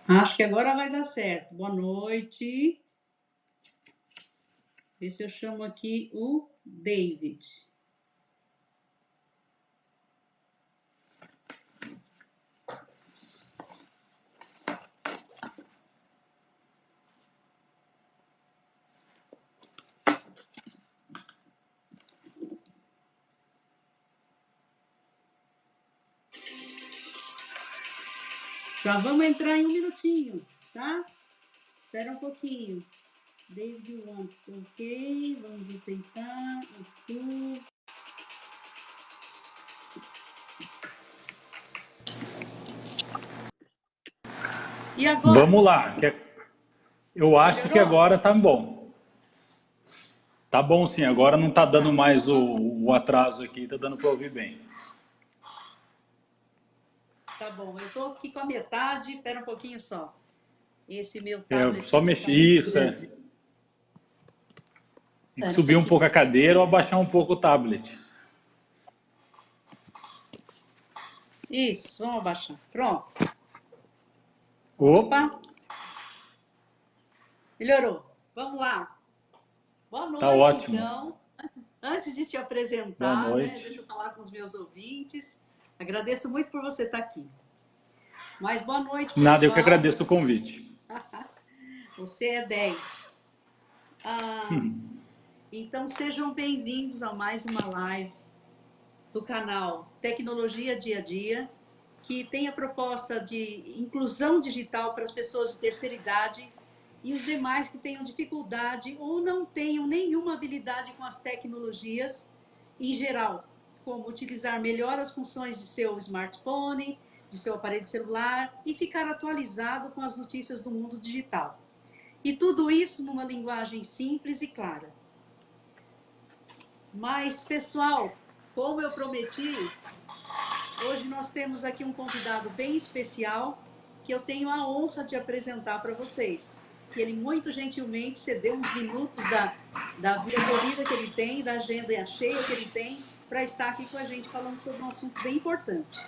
Acho que agora vai dar certo. Boa noite. Vê se eu chamo aqui o David. Já vamos entrar em um minutinho, tá? Espera um pouquinho. David wants, ok. Vamos aceitar. Aqui. E agora? Vamos lá. Eu acho que agora tá bom. Tá bom sim, agora não tá dando mais o atraso aqui, tá dando para ouvir bem. Tá bom, eu tô aqui com a metade, espera um pouquinho só. Esse meu É, tablet só aqui mexer, tá muito isso, grande. Tem que subir um pouco a cadeira ou abaixar um pouco o tablet. Isso, vamos abaixar. Pronto. Opa! Melhorou. Vamos lá. Boa noite, Tá ótimo. então. Antes de te Boa apresentar, né, noite. deixa eu falar com os meus ouvintes. Agradeço muito por você estar aqui. Mas boa noite, pessoal. Nada, eu que agradeço o convite. Você é 10. Então, sejam bem-vindos a mais uma live do canal Tecnologia Dia a Dia, que tem a proposta de inclusão digital para as pessoas de terceira idade e os demais que tenham dificuldade ou não tenham nenhuma habilidade com as tecnologias em geral, como utilizar melhor as funções de seu smartphone, de seu aparelho celular e ficar atualizado com as notícias do mundo digital. E tudo isso numa linguagem simples e clara. Mas, pessoal, como eu prometi, hoje nós temos aqui um convidado bem especial que eu tenho a honra de apresentar para vocês. Que ele muito gentilmente cedeu uns minutos da vida corrida que ele tem, da agenda cheia que ele tem, para estar aqui com a gente falando sobre um assunto bem importante.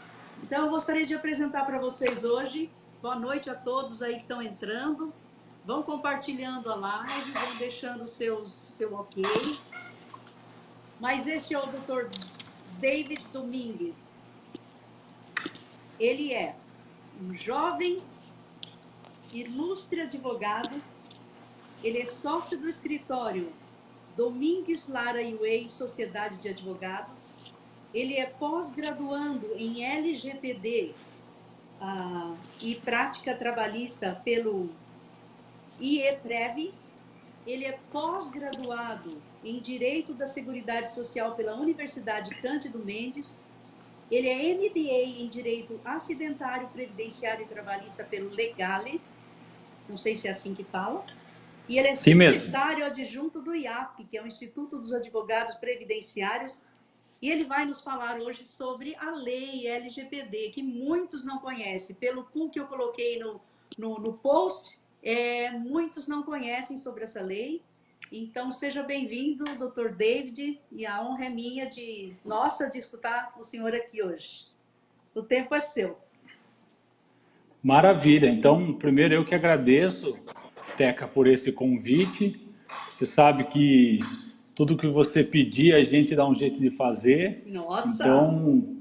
Então, eu gostaria de apresentar para vocês hoje. Boa noite a todos aí que estão entrando. Vão compartilhando a live, vão deixando seu ok. Mas este é o Dr. David Domingues. Ele é um jovem, ilustre advogado. Ele é sócio do escritório Domingues Lara Way Sociedade de Advogados. Ele é pós-graduando em LGPD e prática trabalhista pelo IEPREV. Ele é pós-graduado em Direito da Seguridade Social pela Universidade Cândido Mendes. Ele é MBA em Direito Acidentário, Previdenciário e Trabalhista pelo Legale. Não sei se é assim que fala. E ele é secretário adjunto do IAP, que é o Instituto dos Advogados Previdenciários. E ele vai nos falar hoje sobre a lei LGPD, que muitos não conhecem. Pelo pool que eu coloquei no post, muitos não conhecem sobre essa lei. Então, seja bem-vindo, Dr. David, e a honra é minha de escutar o senhor aqui hoje. O tempo é seu. Maravilha. Então, primeiro eu que agradeço, Teca, por esse convite. Você sabe que tudo que você pedir, a gente dá um jeito de fazer. Nossa! Então,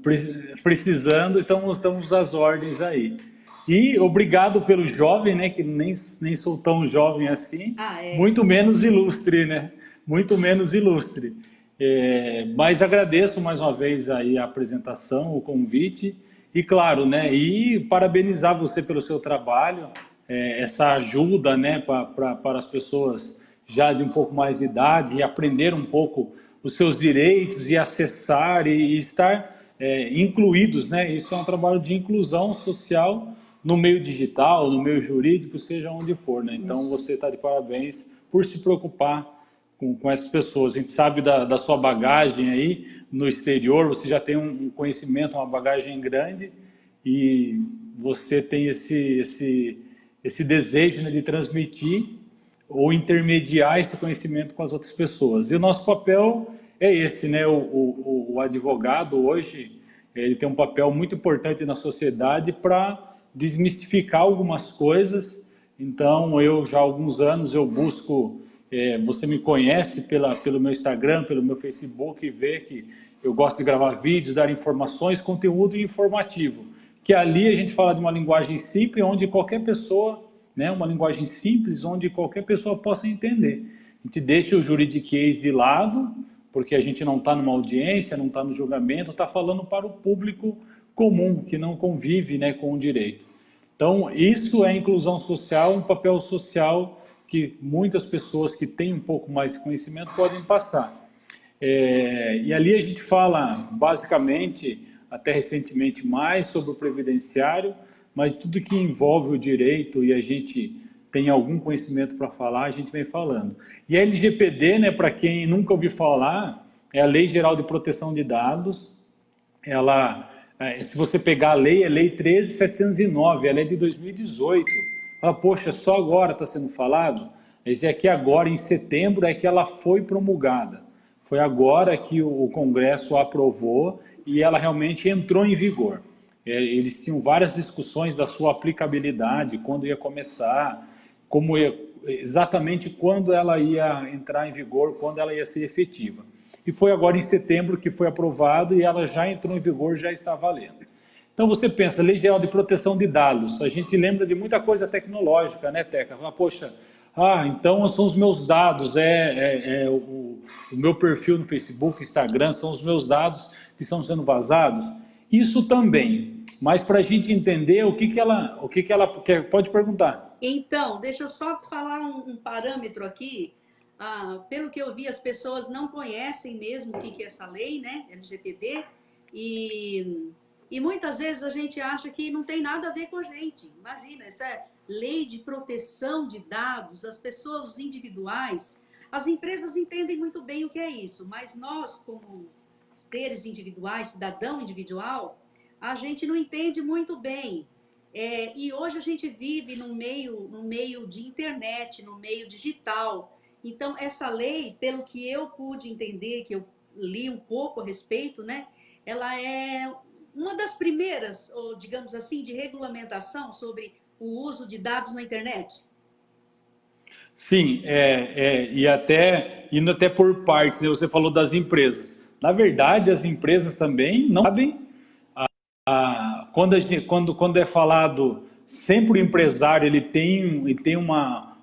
precisando, então estamos às ordens aí. E obrigado pelo jovem, né, que nem sou tão jovem assim, muito menos ilustre, né? Muito menos ilustre. Mas agradeço mais uma vez aí a apresentação, o convite. E claro, né, e parabenizar você pelo seu trabalho, essa ajuda, né, para as pessoas já de um pouco mais de idade e aprender um pouco os seus direitos e acessar e estar incluídos, né? Isso é um trabalho de inclusão social no meio digital, no meio jurídico, seja onde for, né? Então você está de parabéns por se preocupar com essas pessoas. A gente sabe da sua bagagem aí no exterior, você já tem um conhecimento, uma bagagem grande e você tem esse desejo, né, de transmitir ou intermediar esse conhecimento com as outras pessoas. E o nosso papel é esse, né? O advogado hoje, ele tem um papel muito importante na sociedade para desmistificar algumas coisas. Então, eu já há alguns anos eu busco, você me conhece pelo meu Instagram, pelo meu Facebook, e vê que eu gosto de gravar vídeos, dar informações, conteúdo informativo. Que ali a gente fala de uma linguagem simples, onde qualquer pessoa, né, uma linguagem simples, onde qualquer pessoa possa entender. A gente deixa o juridiquês de lado, porque a gente não está numa audiência, não está no julgamento, está falando para o público comum, que não convive, né, com o direito. Então, isso é inclusão social, um papel social que muitas pessoas que têm um pouco mais de conhecimento podem passar. E ali a gente fala, basicamente, até recentemente, mais sobre o previdenciário, mas tudo que envolve o direito e a gente tem algum conhecimento para falar, a gente vem falando. E a LGPD, né, para quem nunca ouviu falar, é a Lei Geral de Proteção de Dados. Ela, se você pegar a lei, é Lei 13.709, ela é de 2018. Fala, poxa, só agora está sendo falado? Mas é que agora, em setembro, é que ela foi promulgada. Foi agora que o Congresso a aprovou e ela realmente entrou em vigor. Eles tinham várias discussões da sua aplicabilidade, quando ia começar, exatamente quando ela ia entrar em vigor, quando ela ia ser efetiva. E foi agora em setembro que foi aprovado e ela já entrou em vigor, já está valendo. Então você pensa, Lei Geral de Proteção de Dados, a gente lembra de muita coisa tecnológica, né, Teca? Fala, poxa, então são os meus dados, o meu perfil no Facebook, Instagram, são os meus dados que estão sendo vazados. Isso também, mas para a gente entender o que ela quer, pode perguntar. Então, deixa eu só falar um parâmetro aqui. Pelo que eu vi, as pessoas não conhecem mesmo o que é essa lei, né, LGPD, e muitas vezes a gente acha que não tem nada a ver com a gente. Imagina, essa é lei de proteção de dados, as pessoas individuais, as empresas entendem muito bem o que é isso, mas nós, como seres individuais, cidadão individual, a gente não entende muito bem. E hoje a gente vive no meio de internet, no meio digital. Então, essa lei, pelo que eu pude entender, que eu li um pouco a respeito, né, ela é uma das primeiras, ou digamos assim, de regulamentação sobre o uso de dados na internet. Sim, e indo até por partes, né, você falou das empresas. Na verdade, as empresas também não sabem, quando é falado, sempre o empresário ele tem uma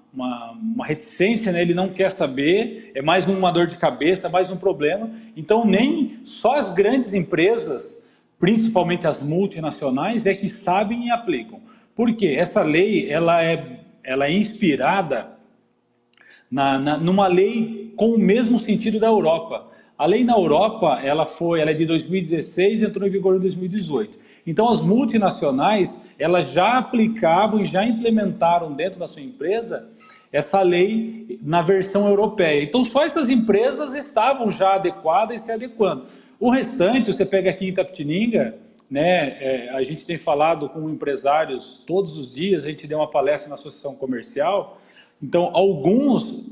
reticência, né? Ele não quer saber, é mais uma dor de cabeça, mais um problema. Então, nem só as grandes empresas, principalmente as multinacionais, é que sabem e aplicam. Por quê? Essa lei ela é inspirada numa lei com o mesmo sentido da Europa. A lei na Europa ela é de 2016 e entrou em vigor em 2018. Então, as multinacionais elas já aplicavam e já implementaram dentro da sua empresa essa lei na versão europeia. Então, só essas empresas estavam já adequadas e se adequando. O restante, você pega aqui em Itapetininga, né, a gente tem falado com empresários todos os dias, a gente deu uma palestra na Associação Comercial, então alguns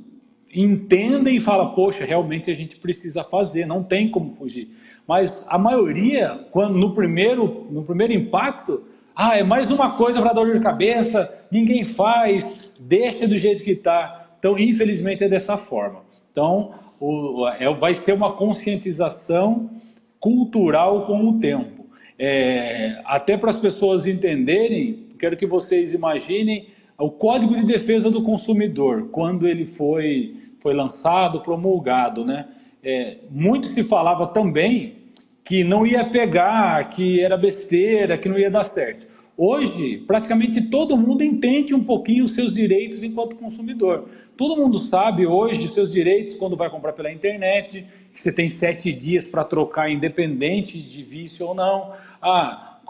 entendem e falam, poxa, realmente a gente precisa fazer, não tem como fugir. Mas a maioria, no primeiro impacto, é mais uma coisa para dor de cabeça, ninguém faz, deixa do jeito que está. Então, infelizmente, é dessa forma. Então, vai ser uma conscientização cultural com o tempo. Até para as pessoas entenderem, quero que vocês imaginem o Código de Defesa do Consumidor, quando ele foi lançado, promulgado, né? Muito se falava também que não ia pegar, que era besteira, que não ia dar certo. Hoje, praticamente todo mundo entende um pouquinho os seus direitos enquanto consumidor. Todo mundo sabe hoje os seus direitos quando vai comprar pela internet, que você tem 7 dias para trocar independente de vício ou não.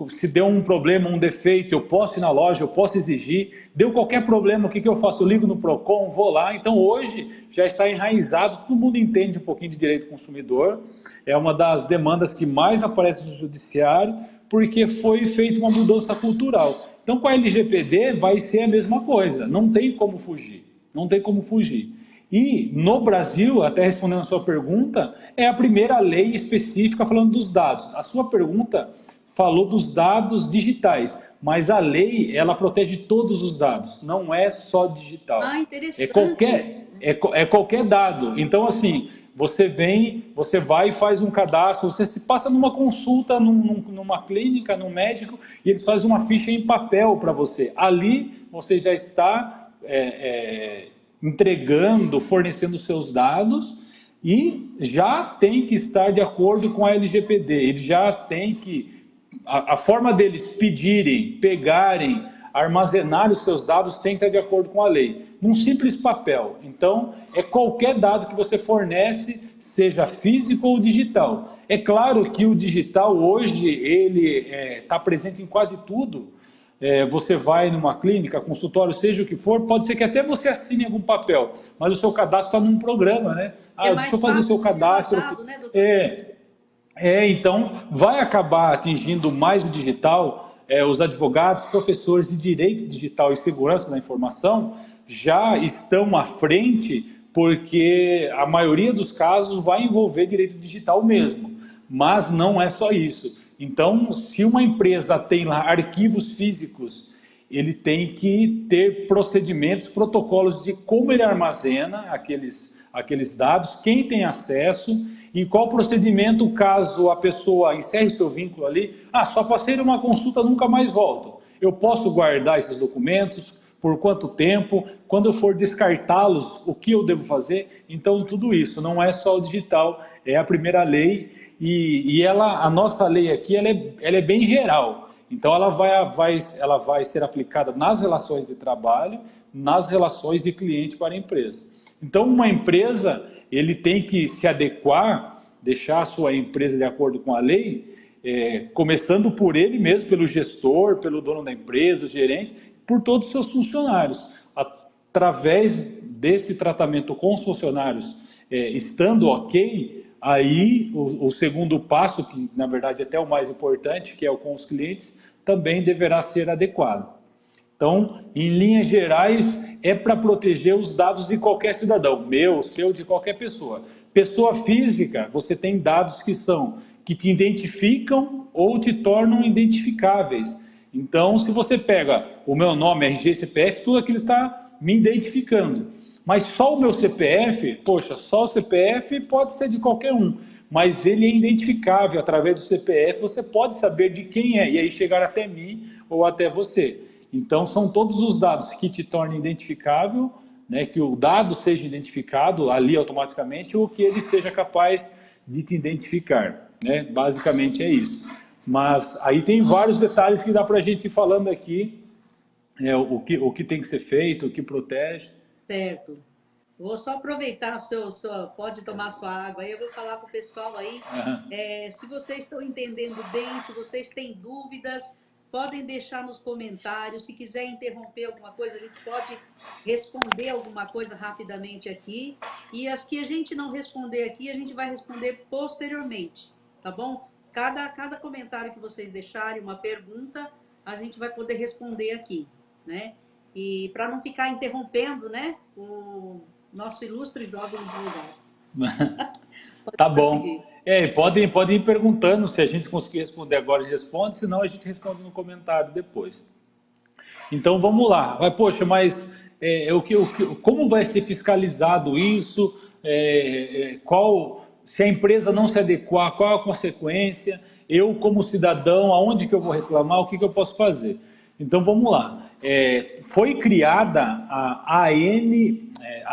Se deu um problema, um defeito, eu posso ir na loja, eu posso exigir. Deu qualquer problema, o que eu faço? Eu ligo no Procon, vou lá. Então hoje já está enraizado, todo mundo entende um pouquinho de direito do consumidor. É uma das demandas que mais aparece no judiciário, porque foi feita uma mudança cultural. Então com a LGPD vai ser a mesma coisa, não tem como fugir, não tem como fugir. E no Brasil, até respondendo a sua pergunta, é a primeira lei específica falando dos dados. A sua pergunta falou dos dados digitais, mas a lei, ela protege todos os dados, não é só digital. Ah, interessante. É qualquer dado. Então, assim, você vai e faz um cadastro, você se passa numa consulta, numa clínica, num médico, e eles fazem uma ficha em papel para você. Ali, você já está entregando, fornecendo seus dados, e já tem que estar de acordo com a LGPD. Ele já tem que... A forma deles pedirem, pegarem, armazenar os seus dados tem que estar de acordo com a lei. Num simples papel. Então, é qualquer dado que você fornece, seja físico ou digital. É claro que o digital hoje, ele está presente em quase tudo. Você vai numa clínica, consultório, seja o que for, pode ser que até você assine algum papel, mas o seu cadastro está num programa, né? Deixa eu fazer o seu cadastro. Vazado, né, doutor? Então, vai acabar atingindo mais o digital. Os advogados, professores de direito digital e segurança da informação já estão à frente, porque a maioria dos casos vai envolver direito digital mesmo, mas não é só isso. Então, se uma empresa tem lá arquivos físicos, ele tem que ter procedimentos, protocolos de como ele armazena aqueles dados, quem tem acesso e qual procedimento caso a pessoa encerre seu vínculo ali. Só passei numa consulta, nunca mais volto. Eu posso guardar esses documentos, por quanto tempo, quando eu for descartá-los, o que eu devo fazer? Então, tudo isso, não é só o digital, é a primeira lei, e a nossa lei aqui, ela é bem geral. Então, ela vai ser aplicada nas relações de trabalho, nas relações de cliente para a empresa. Então, uma empresa, ele tem que se adequar, deixar a sua empresa de acordo com a lei, começando por ele mesmo, pelo gestor, pelo dono da empresa, o gerente, por todos os seus funcionários. Através desse tratamento com os funcionários estando ok, aí o segundo passo, que na verdade é até o mais importante, que é o com os clientes, também deverá ser adequado. Então, em linhas gerais, é para proteger os dados de qualquer cidadão, meu, seu, de qualquer pessoa. Pessoa física, você tem dados que te identificam ou te tornam identificáveis. Então, se você pega o meu nome, RG, CPF, tudo aquilo está me identificando. Mas só o meu CPF, poxa, só o CPF pode ser de qualquer um, mas ele é identificável. Através do CPF você pode saber de quem é, e aí chegar até mim ou até você. Então, são todos os dados que te tornam identificável, né, que o dado seja identificado ali automaticamente, ou que ele seja capaz de te identificar. Né? Basicamente é isso. Mas aí tem vários detalhes que dá para a gente ir falando aqui, o que tem que ser feito, o que protege. Certo. Vou só aproveitar pode tomar sua água aí, eu vou falar para o pessoal aí, se vocês estão entendendo bem, se vocês têm dúvidas, podem deixar nos comentários, se quiser interromper alguma coisa, a gente pode responder alguma coisa rapidamente aqui, e as que a gente não responder aqui, a gente vai responder posteriormente, tá bom? Cada comentário que vocês deixarem, uma pergunta, a gente vai poder responder aqui, né? E para não ficar interrompendo, né, o nosso ilustre jovem advogado. Tá bom. Podem ir perguntando, se a gente conseguir responder agora, a gente responde, senão a gente responde no comentário depois. Então vamos lá. Poxa, mas como vai ser fiscalizado isso? Se a empresa não se adequar, qual a consequência? Eu, como cidadão, aonde que eu vou reclamar? O que eu posso fazer? Então vamos lá. Foi criada a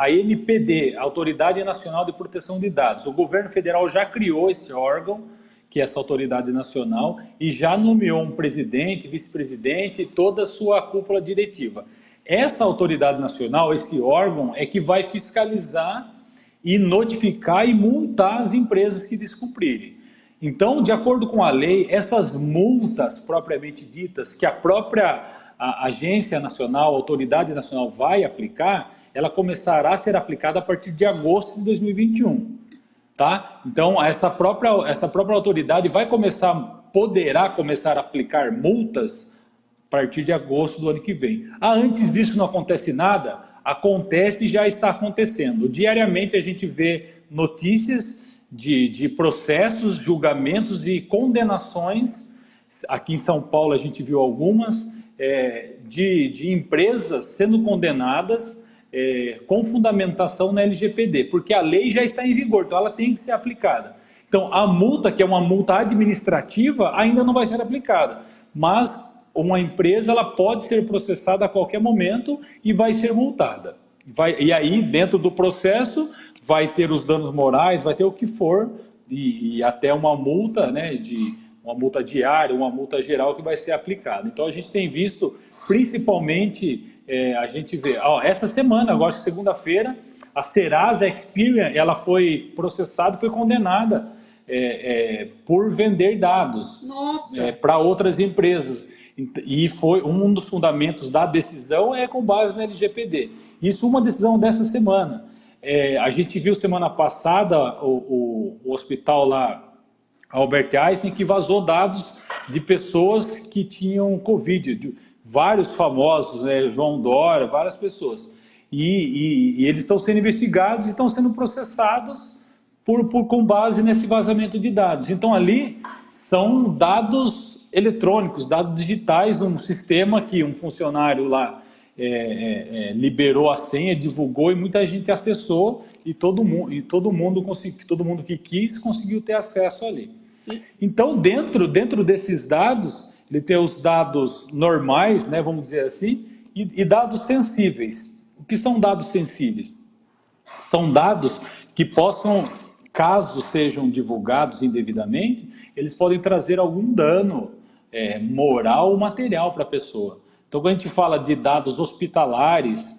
ANPD, Autoridade Nacional de Proteção de Dados. O governo federal já criou esse órgão, que é essa autoridade nacional, e já nomeou um presidente, vice-presidente e toda a sua cúpula diretiva. Essa autoridade nacional, esse órgão, é que vai fiscalizar e notificar e multar as empresas que descumprirem. Então, de acordo com a lei, essas multas propriamente ditas, que a própria agência nacional, a autoridade nacional vai aplicar, ela começará a ser aplicada a partir de agosto de 2021. Tá? Então, essa própria autoridade poderá começar a aplicar multas a partir de agosto do ano que vem. Antes disso não acontece nada? Acontece e já está acontecendo. Diariamente a gente vê notícias de processos, julgamentos e condenações Aqui em São Paulo a gente viu algumas de empresas sendo condenadas com fundamentação na LGPD, porque a lei já está em vigor, então ela tem que ser aplicada. Então a multa, que é uma multa administrativa, ainda não vai ser aplicada, mas uma empresa ela pode ser processada a qualquer momento e vai ser multada. E aí, dentro do processo, vai ter os danos morais, vai ter o que for, e até uma multa, né, uma multa diária, uma multa geral que vai ser aplicada. Então a gente tem visto, principalmente, a gente vê, essa semana, agora segunda-feira, a Serasa Experian, ela foi processada, foi condenada por vender dados para outras empresas. E foi um dos fundamentos da decisão com base na LGPD. Isso uma decisão dessa semana. A gente viu semana passada o hospital lá, Albert Einstein, que vazou dados de pessoas que tinham Covid, de vários famosos, né, João Dória, várias pessoas. E eles estão sendo investigados e estão sendo processados com base nesse vazamento de dados. Então ali são dados eletrônicos, dados digitais, um sistema que um funcionário lá liberou a senha, divulgou e muita gente acessou e todo mundo que quis conseguiu ter acesso ali. Então dentro desses dados, ele tem os dados normais, né, vamos dizer assim, e dados sensíveis. O que são dados sensíveis? São dados que possam, caso sejam divulgados indevidamente, eles podem trazer algum dano moral ou material para a pessoa. Então, quando a gente fala de dados hospitalares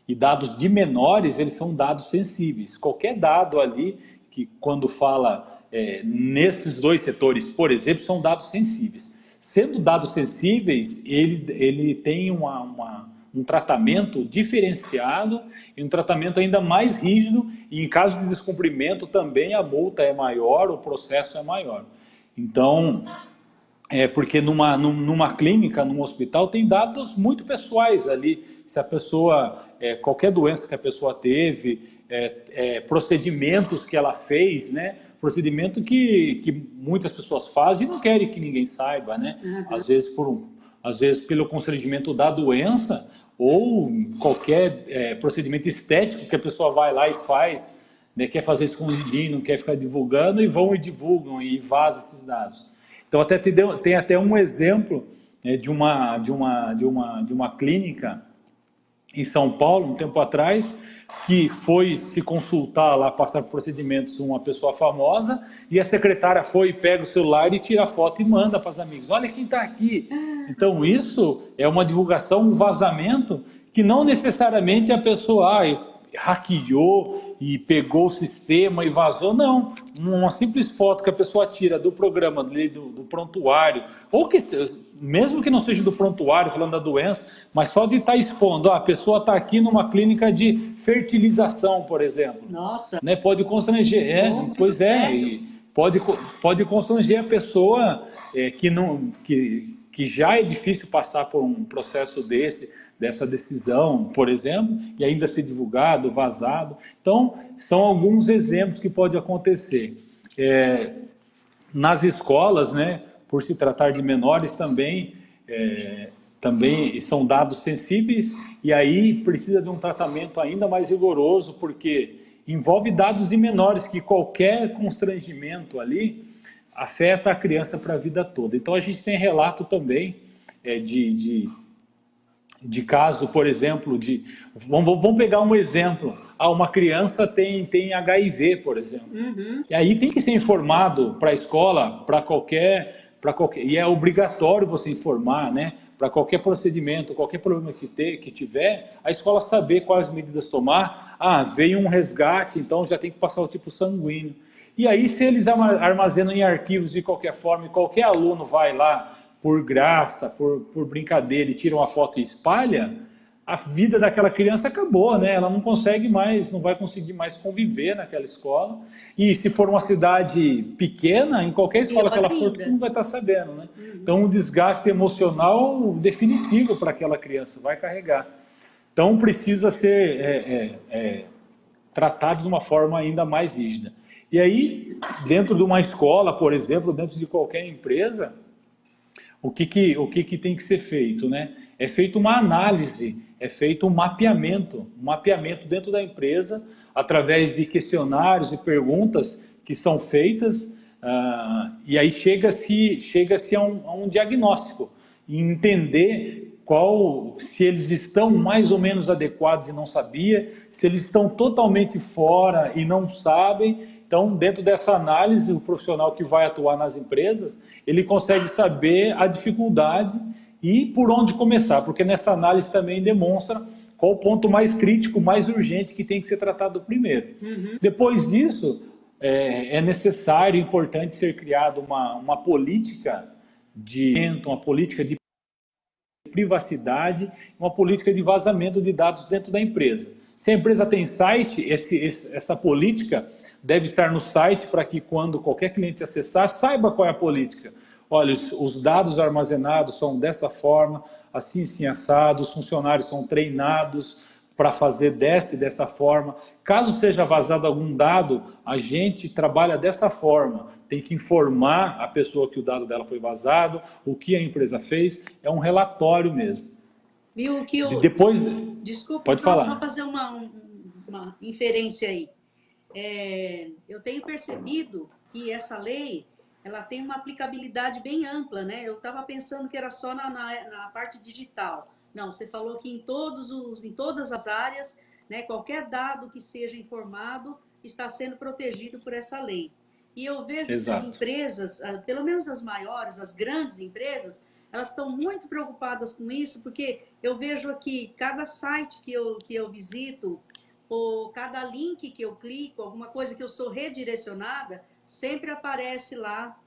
e dados de menores, eles são dados sensíveis. Qualquer dado ali, que quando fala nesses dois setores, por exemplo, são dados sensíveis. Sendo dados sensíveis, ele tem um tratamento diferenciado e um tratamento ainda mais rígido, e em caso de descumprimento também a multa é maior, o processo é maior. Então, porque numa clínica, num hospital, tem dados muito pessoais ali, se a pessoa, qualquer doença que a pessoa teve, procedimentos que ela fez, né? Procedimento que muitas pessoas fazem e não querem que ninguém saiba, né? Uhum. Às vezes pelo constrangimento da doença ou qualquer procedimento estético que a pessoa vai lá e faz, né? Quer fazer escondidinho, não quer ficar divulgando, e vão e divulgam e vazam esses dados. Então tem até um exemplo de uma clínica em São Paulo, um tempo atrás, que foi se consultar lá, passar por procedimentos, uma pessoa famosa, e a secretária foi e pega o celular e tira a foto e manda para os amigos. Olha quem está aqui. Então isso é uma divulgação, um vazamento, que não necessariamente a pessoa hackeou e pegou o sistema e vazou, não. Uma simples foto que a pessoa tira do programa, do prontuário, ou que mesmo que não seja do prontuário, falando da doença, mas só de estar expondo, a pessoa está aqui numa clínica de fertilização, por exemplo. Nossa! Né? Pode constranger, pode constranger a pessoa que já é difícil passar por um processo dessa decisão, por exemplo, e ainda ser divulgado, vazado. Então, são alguns exemplos que podem acontecer. Nas escolas, né, por se tratar de menores, também são dados sensíveis, e aí precisa de um tratamento ainda mais rigoroso, porque envolve dados de menores, que qualquer constrangimento ali afeta a criança para a vida toda. Então, a gente tem relato também de caso, por exemplo, vamos pegar um exemplo, uma criança tem HIV, por exemplo, e aí tem que ser informado para a escola, para qualquer, e é obrigatório você informar, né, para qualquer procedimento, qualquer problema que tiver, a escola saber quais medidas tomar. Veio um resgate, então já tem que passar o tipo sanguíneo. E aí, se eles armazenam em arquivos de qualquer forma, e qualquer aluno vai lá por graça, por brincadeira, e tira uma foto e espalha, a vida daquela criança acabou, né? Ela não vai conseguir mais conviver naquela escola. E se for uma cidade pequena, em qualquer escola que ela for, todo mundo vai estar sabendo, né? Então, um desgaste emocional definitivo para aquela criança, vai carregar. Então, precisa ser tratado de uma forma ainda mais rígida. E aí, dentro de uma escola, por exemplo, dentro de qualquer empresa, o que que tem que ser feito, né? É feito uma análise, é feito um mapeamento dentro da empresa, através de questionários e perguntas que são feitas, e aí chega-se a um diagnóstico, e entender se eles estão mais ou menos adequados e não sabia, se eles estão totalmente fora e não sabem. Então, dentro dessa análise, o profissional que vai atuar nas empresas, ele consegue saber a dificuldade e por onde começar, porque nessa análise também demonstra qual o ponto mais crítico, mais urgente que tem que ser tratado primeiro. Uhum. Depois disso, é necessário, importante ser criada uma política uma política de privacidade, uma política de vazamento de dados dentro da empresa. Se a empresa tem site, essa política deve estar no site para que quando qualquer cliente acessar, saiba qual é a política. Olha, os dados armazenados são dessa forma, assim, assim, assado, os funcionários são treinados para fazer dessa forma. Caso seja vazado algum dado, a gente trabalha dessa forma. Tem que informar a pessoa que o dado dela foi vazado, o que a empresa fez, é um relatório mesmo. Viu que eu... Depois... Desculpa, pode falar. Só fazer uma inferência aí. Eu tenho percebido que essa lei, ela tem uma aplicabilidade bem ampla, né? Eu estava pensando que era só na parte digital. Não, você falou que em todas as áreas, né, qualquer dado que seja informado está sendo protegido por essa lei. E eu vejo Exato. Que as empresas, pelo menos as maiores, as grandes empresas, elas estão muito preocupadas com isso, porque eu vejo aqui, cada site que eu visito, ou cada link que eu clico, alguma coisa que eu sou redirecionada, sempre aparece lá.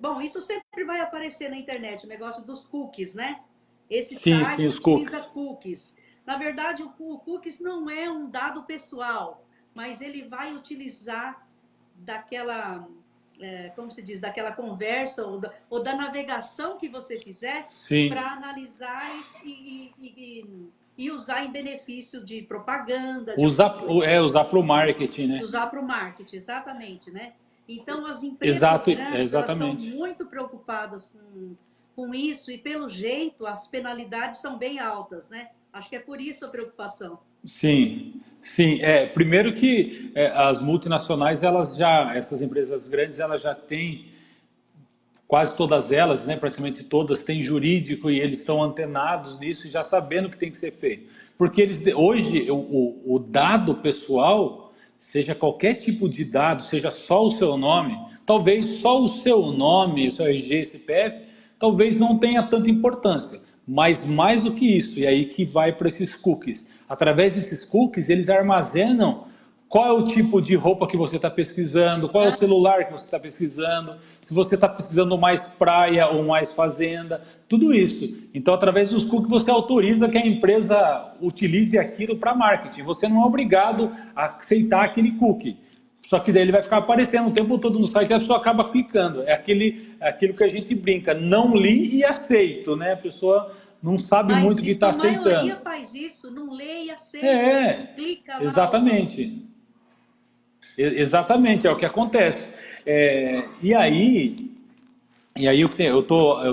Bom, isso sempre vai aparecer na internet, o negócio dos cookies, né? Esse site os cookies. Utiliza cookies. Na verdade, o cookies não é um dado pessoal, mas ele vai utilizar daquela, como se diz, daquela conversa ou da navegação que você fizer para analisar e usar em benefício de propaganda. Usar para o marketing, né? Usar para o marketing, exatamente, né? Então, as empresas grandes elas estão muito preocupadas com isso e, pelo jeito, as penalidades são bem altas, né? Acho que é por isso a preocupação. Sim. Primeiro que as multinacionais, essas empresas grandes, elas já têm, quase todas elas, né, praticamente todas, têm jurídico e eles estão antenados nisso, já sabendo o que tem que ser feito. Porque hoje, o dado pessoal, seja qualquer tipo de dado, seja só o seu nome, talvez só o seu nome, o seu RG, CPF, talvez não tenha tanta importância. Mas mais do que isso, e aí que vai para esses cookies. Através desses cookies, eles armazenam qual é o tipo de roupa que você está pesquisando, qual é o celular que você está pesquisando, se você está pesquisando mais praia ou mais fazenda, tudo isso. Então, através dos cookies, você autoriza que a empresa utilize aquilo para marketing. Você não é obrigado a aceitar aquele cookie. Só que daí ele vai ficar aparecendo o tempo todo no site e a pessoa acaba clicando. É aquilo que a gente brinca, não li e aceito, né? A pessoa não sabe muito o que está aceitando. A maioria faz isso, não lê e aceita, clica lá. Exatamente. Exatamente, é o que acontece. E aí eu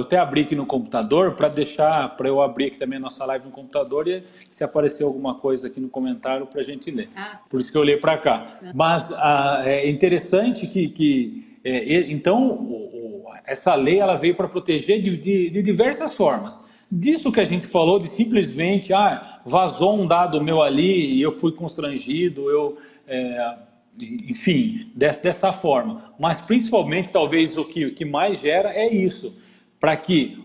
até abri aqui no computador para eu abrir aqui também a nossa live no computador e se aparecer alguma coisa aqui no comentário para a gente ler. Por isso que eu olhei para cá. Mas é interessante então essa lei ela veio para proteger de diversas formas. Disso que a gente falou, de simplesmente vazou um dado meu ali e eu fui constrangido, enfim, dessa forma. Mas principalmente, talvez, o que mais gera é isso. Para que,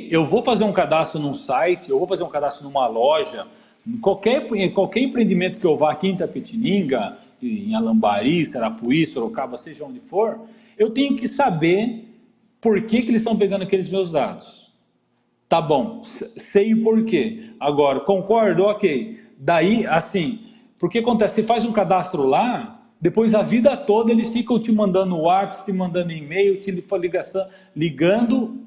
eu vou fazer um cadastro num site, eu vou fazer um cadastro numa loja, em qualquer empreendimento que eu vá aqui em Itapetininga, em Alambari, Sarapuí, Sorocaba, seja onde for, eu tenho que saber por que eles estão pegando aqueles meus dados. Tá bom, sei o porquê. Agora, concordo? Ok. Daí, assim, porque acontece, você faz um cadastro lá, depois a vida toda eles ficam te mandando WhatsApp, te mandando e-mail, te ligando,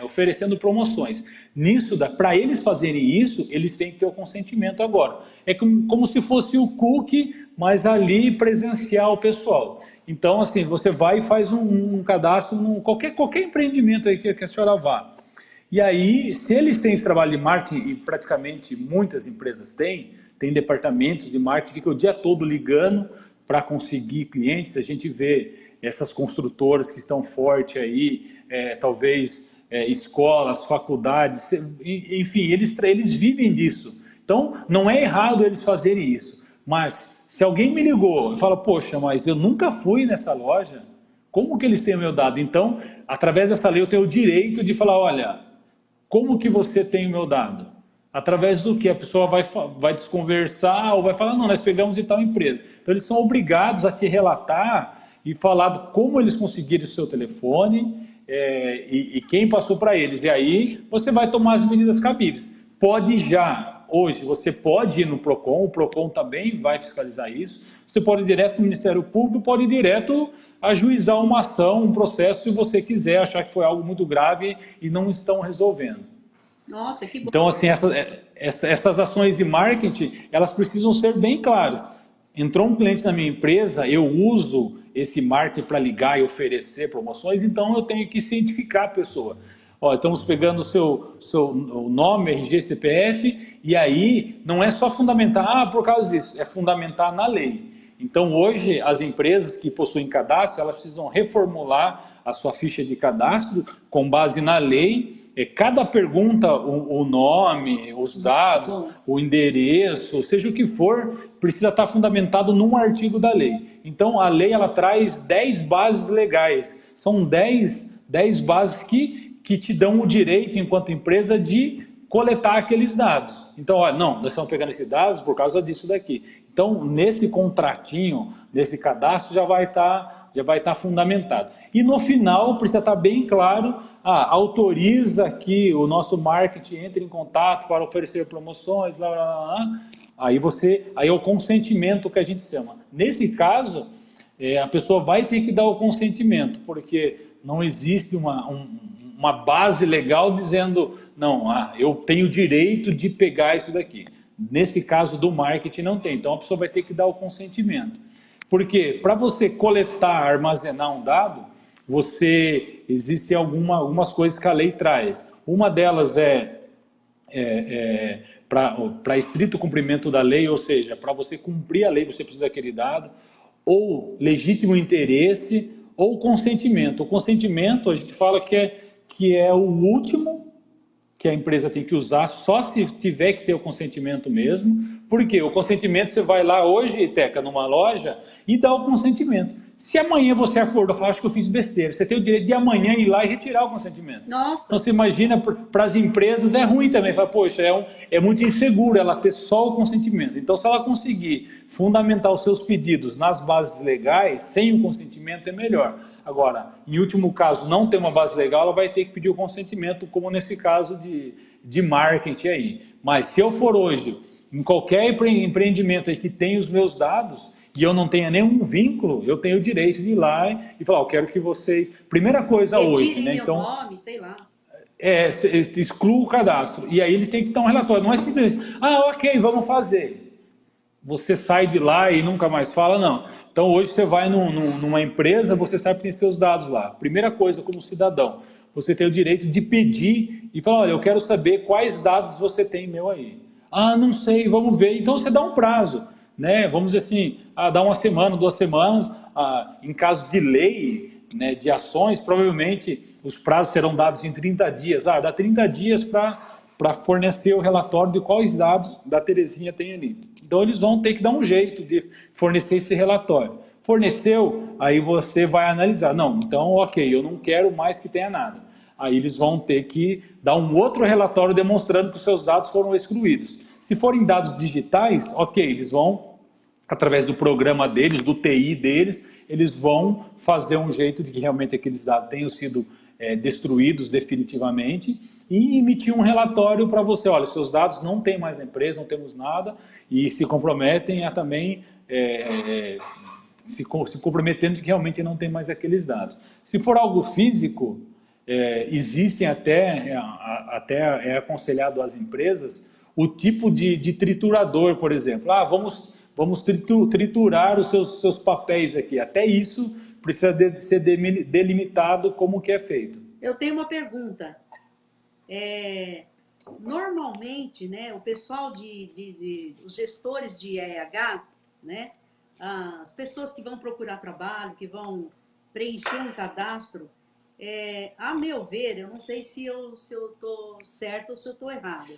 oferecendo promoções. Nisso, para eles fazerem isso, eles têm que ter o consentimento agora. É como se fosse o cookie, mas ali presencial pessoal. Então, assim, você vai e faz um cadastro em qualquer empreendimento aí que a senhora vá. E aí, se eles têm esse trabalho de marketing, e praticamente muitas empresas têm departamentos de marketing que ficam o dia todo ligando para conseguir clientes. A gente vê essas construtoras que estão fortes aí, talvez escolas, faculdades, enfim, eles vivem disso. Então, não é errado eles fazerem isso. Mas, se alguém me ligou e fala, poxa, mas eu nunca fui nessa loja, como que eles têm o meu dado? Então, através dessa lei, eu tenho o direito de falar, olha, como que você tem o meu dado? Através do que? A pessoa vai desconversar ou vai falar, não, nós pegamos de tal empresa. Então, eles são obrigados a te relatar e falar como eles conseguiram o seu telefone e quem passou para eles. E aí, você vai tomar as medidas cabíveis. Pode já, hoje, você pode ir no PROCON, o PROCON também vai fiscalizar isso. Você pode ir direto no Ministério Público, pode ir direto ajuizar uma ação, um processo, se você quiser, achar que foi algo muito grave e não estão resolvendo. Nossa, que bom. Então, assim, essas ações de marketing, elas precisam ser bem claras. Entrou um cliente na minha empresa, eu uso esse marketing para ligar e oferecer promoções, então eu tenho que cientificar a pessoa. Ó, estamos pegando o seu nome, RG, CPF, e aí não é só fundamentar, por causa disso, é fundamentar na lei. Então, hoje, as empresas que possuem cadastro, elas precisam reformular a sua ficha de cadastro com base na lei. Cada pergunta, o nome, os dados, o endereço, seja o que for, precisa estar fundamentado num artigo da lei. Então, a lei ela traz 10 bases legais. São 10 bases que te dão o direito, enquanto empresa, de coletar aqueles dados. Então, olha, não, nós estamos pegando esses dados por causa disso daqui. Então, nesse contratinho, nesse cadastro, já vai estar fundamentado. E no final, precisa estar bem claro, autoriza que o nosso marketing entre em contato para oferecer promoções, blá, blá, blá. Aí é o consentimento que a gente chama. Nesse caso, a pessoa vai ter que dar o consentimento, porque não existe uma base legal dizendo, não, eu tenho direito de pegar isso daqui. Nesse caso do marketing não tem, então a pessoa vai ter que dar o consentimento. Porque para você coletar, armazenar um dado, existem algumas coisas que a lei traz. Uma delas para estrito cumprimento da lei, ou seja, para você cumprir a lei você precisa daquele dado, ou legítimo interesse, ou consentimento. O consentimento a gente fala que é o último que a empresa tem que usar, só se tiver que ter o consentimento mesmo. Porque o consentimento, você vai lá hoje, Teca, numa loja, e dá o consentimento. Se amanhã você acordou e falar, acho que eu fiz besteira, você tem o direito de amanhã ir lá e retirar o consentimento. Nossa. Então você imagina, para as empresas é ruim também. Fala, poxa, é muito inseguro ela ter só o consentimento. Então, se ela conseguir fundamentar os seus pedidos nas bases legais, sem o consentimento é melhor. Agora, em último caso, não tem uma base legal, ela vai ter que pedir o consentimento, como nesse caso de marketing aí. Mas se eu for hoje, em qualquer empreendimento aí que tem os meus dados, e eu não tenha nenhum vínculo, eu tenho o direito de ir lá e falar, eu quero que vocês... Primeira coisa hoje, né? Então, meu nome, sei lá. Exclua o cadastro. E aí eles têm que dar um relatório. Não é simplesmente, ok, vamos fazer. Você sai de lá e nunca mais fala, não. Então, hoje você vai numa empresa, você sabe que tem seus dados lá. Primeira coisa, como cidadão, você tem o direito de pedir e falar, olha, eu quero saber quais dados você tem meu aí. Não sei, vamos ver. Então, você dá um prazo, né? Vamos dizer assim, dá uma semana, 2 semanas. Em caso de lei, né, de ações, provavelmente os prazos serão dados em 30 dias. Dá 30 dias para fornecer o relatório de quais dados da Terezinha tem ali. Então, eles vão ter que dar um jeito de fornecer esse relatório. Forneceu, aí você vai analisar. Não, então, ok, eu não quero mais que tenha nada. Aí eles vão ter que dar um outro relatório demonstrando que os seus dados foram excluídos. Se forem dados digitais, ok, eles vão, através do programa deles, do TI deles, eles vão fazer um jeito de que realmente aqueles dados tenham sido destruídos definitivamente e emitir um relatório para você, olha, seus dados não tem mais na empresa, não temos nada, e se comprometem a também se comprometendo de que realmente não tem mais aqueles dados. Se for algo físico, existem até é aconselhado às empresas o tipo de triturador, por exemplo. vamos triturar os seus papéis aqui. Até isso precisa ser delimitado como que é feito. Eu tenho uma pergunta. Normalmente, né, o pessoal os gestores de RH, né, as pessoas que vão procurar trabalho, que vão preencher um cadastro, a meu ver, eu não sei se eu estou certo ou se eu estou errado,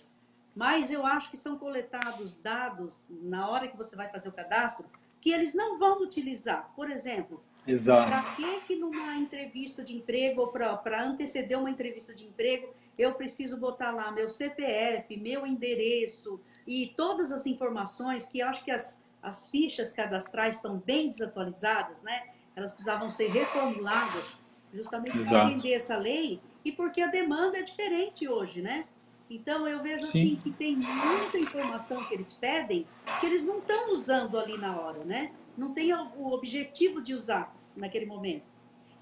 mas eu acho que são coletados dados na hora que você vai fazer o cadastro que eles não vão utilizar. Por exemplo, para que numa entrevista de emprego ou para anteceder uma entrevista de emprego eu preciso botar lá meu CPF, meu endereço e todas as informações que eu acho que as fichas cadastrais estão bem desatualizadas, né? Elas precisavam ser reformuladas justamente para atender essa lei e porque a demanda é diferente hoje, né? Então, eu vejo assim que tem muita informação que eles pedem que eles não estão usando ali na hora, né? Não tem o objetivo de usar naquele momento.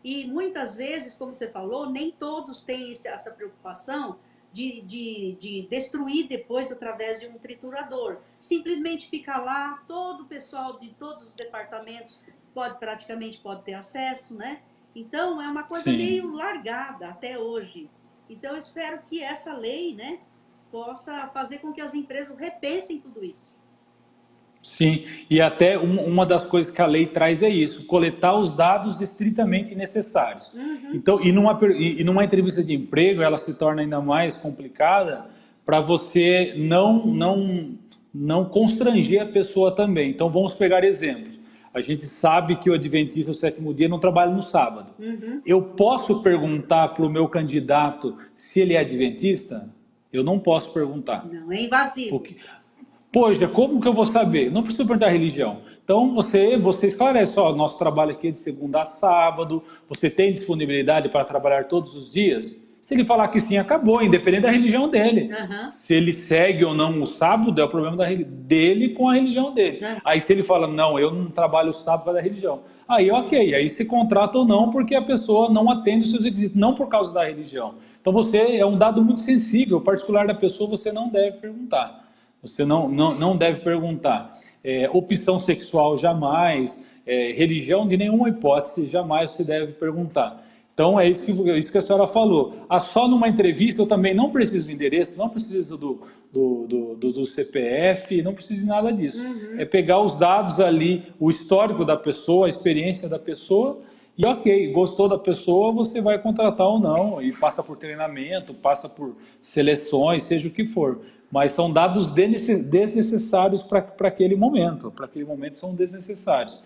E muitas vezes, como você falou, nem todos têm essa preocupação de destruir depois através de um triturador. Simplesmente fica lá, todo o pessoal de todos os departamentos praticamente pode ter acesso, né? Então, é uma coisa meio largada até hoje. Então, eu espero que essa lei, né, possa fazer com que as empresas repensem tudo isso. Sim, e até uma das coisas que a lei traz é isso, coletar os dados estritamente necessários. Então, e numa entrevista de emprego, ela se torna ainda mais complicada para você não constranger a pessoa também. Então, vamos pegar exemplos. A gente sabe que o adventista, o sétimo dia, não trabalha no sábado. Eu posso perguntar para o meu candidato se ele é adventista? Eu não posso perguntar. Não, é invasivo. Poxa, como que eu vou saber? Não preciso perguntar a religião. Então, você esclarece, nosso trabalho aqui é de segunda a sábado, você tem disponibilidade para trabalhar todos os dias? Se ele falar que sim, acabou, independente da religião dele. Se ele segue ou não o sábado, é o problema dele com a religião dele. Aí se ele fala, não, eu não trabalho o sábado da religião. Aí ok, aí se contrata ou não, porque a pessoa não atende os seus requisitos, não por causa da religião. Então é um dado muito sensível, o particular da pessoa você não deve perguntar. Você não deve perguntar. Opção sexual, jamais. Religião, de nenhuma hipótese, jamais você deve perguntar. Então, é isso que a senhora falou. Só numa entrevista eu também não preciso do endereço, não preciso do CPF, não preciso de nada disso. É pegar os dados ali, o histórico da pessoa, a experiência da pessoa, e ok, gostou da pessoa, você vai contratar ou não, e passa por treinamento, passa por seleções, seja o que for. Mas são dados desnecessários para aquele momento. Para aquele momento são desnecessários.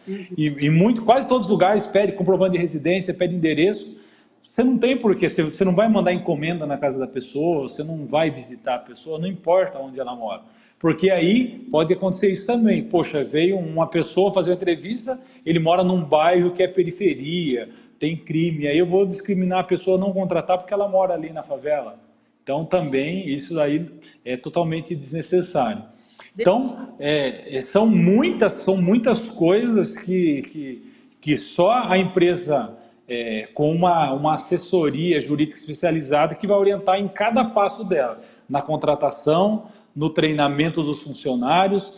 Quase todos os lugares pedem comprovante de residência, pedem endereço. Você não tem porquê, você não vai mandar encomenda na casa da pessoa, você não vai visitar a pessoa, não importa onde ela mora. Porque aí pode acontecer isso também. Poxa, veio uma pessoa fazer uma entrevista, ele mora num bairro que é periferia, tem crime, aí eu vou discriminar a pessoa, não contratar porque ela mora ali na favela. Então, também, isso aí é totalmente desnecessário. Então, são muitas coisas que só a empresa, com uma assessoria jurídica especializada, que vai orientar em cada passo dela, na contratação, no treinamento dos funcionários,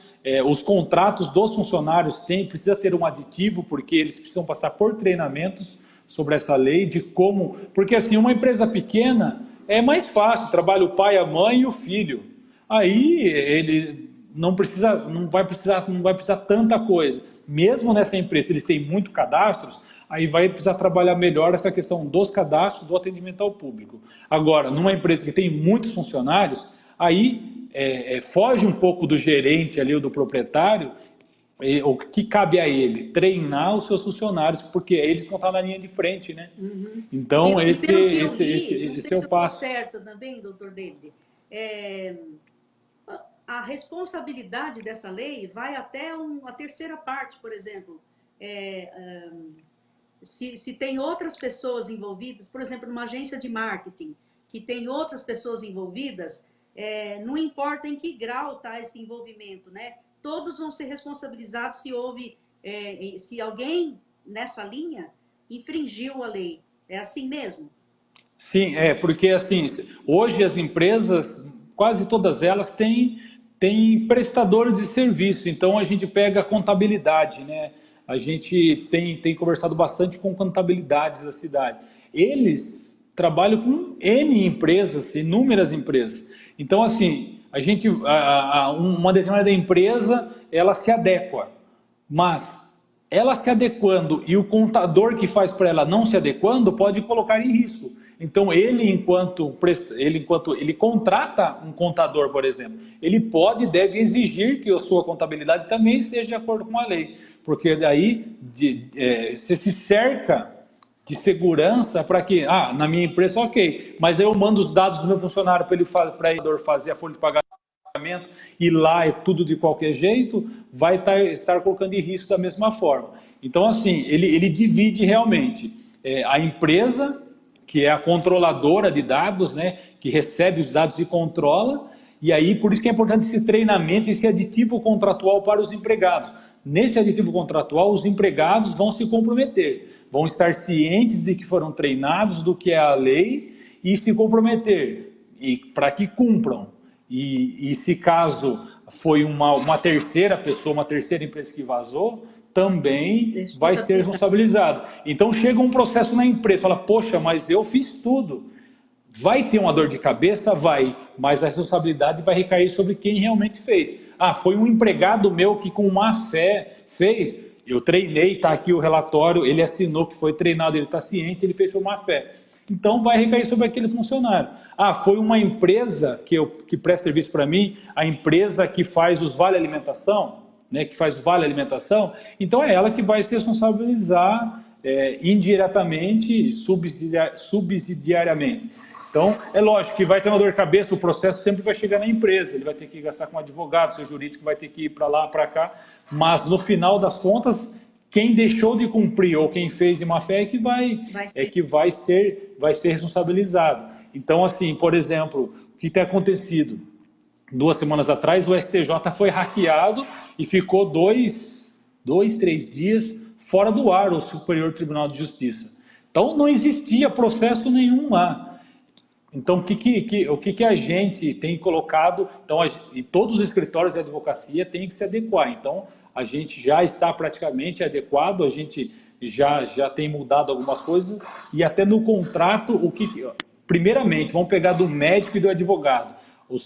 os contratos dos funcionários precisa ter um aditivo, porque eles precisam passar por treinamentos sobre essa lei, de como... Porque, assim, uma empresa pequena... É mais fácil, trabalha o pai, a mãe e o filho. Aí ele não vai precisar tanta coisa. Mesmo nessa empresa, eles têm muito cadastros, aí vai precisar trabalhar melhor essa questão dos cadastros, do atendimento ao público. Agora, numa empresa que tem muitos funcionários, aí foge um pouco do gerente ali, ou do proprietário. O que cabe a ele? Treinar os seus funcionários, porque eles vão estar na linha de frente, né? Então, esse é o passo. Certo também, doutor David, a responsabilidade dessa lei vai até a terceira parte, por exemplo. Se tem outras pessoas envolvidas, por exemplo, numa agência de marketing, que tem outras pessoas envolvidas, não importa em que grau está esse envolvimento, né? Todos vão ser responsabilizados se alguém nessa linha infringiu a lei. É assim mesmo? Sim, porque assim, hoje as empresas, quase todas elas têm tem prestadores de serviço, então a gente pega a contabilidade, né? A gente tem conversado bastante com contabilidades da cidade. Eles trabalham com N empresas, inúmeras empresas. Então, assim, uma determinada empresa, ela se adequa, mas ela se adequando e o contador que faz para ela não se adequando pode colocar em risco. Então enquanto ele contrata um contador, por exemplo, ele pode e deve exigir que a sua contabilidade também esteja de acordo com a lei, porque daí você se cerca de segurança para que, na minha empresa, ok, mas eu mando os dados do meu funcionário para ele fazer a folha de pagamento e lá é tudo de qualquer jeito, vai estar colocando em risco da mesma forma. Então, assim, ele divide realmente a empresa, que é a controladora de dados, né, que recebe os dados e controla, e aí por isso que é importante esse treinamento, esse aditivo contratual para os empregados. Nesse aditivo contratual, os empregados vão se comprometer, vão estar cientes de que foram treinados, do que é a lei, e se comprometer, e para que cumpram. E se caso foi uma terceira pessoa, uma terceira empresa que vazou, também vai ser responsabilizado. Então chega um processo na empresa, fala, poxa, mas eu fiz tudo. Vai ter uma dor de cabeça? Vai, mas a responsabilidade vai recair sobre quem realmente fez. Foi um empregado meu que com má fé fez. Eu treinei, está aqui o relatório, ele assinou que foi treinado, ele está ciente, ele fez por má fé. Então vai recair sobre aquele funcionário. Foi uma empresa que presta serviço para mim, a empresa que faz os vale alimentação, né, que faz o vale alimentação, então é ela que vai se responsabilizar indiretamente, subsidiariamente. Então, é lógico que vai ter uma dor de cabeça, o processo sempre vai chegar na empresa, ele vai ter que gastar com um advogado, seu jurídico vai ter que ir para lá, para cá, mas no final das contas, quem deixou de cumprir ou quem fez de má fé vai ser responsabilizado. Então, assim, por exemplo, o que tem acontecido? 2 semanas atrás, o STJ foi hackeado e ficou 3 dias fora do ar, o Superior Tribunal de Justiça. Então, não existia processo nenhum lá. Então, o que a gente tem colocado? Então, e todos os escritórios de advocacia têm que se adequar. Então, a gente já está praticamente adequado, a gente já tem mudado algumas coisas, e até no contrato, primeiramente, vamos pegar do médico e do advogado. O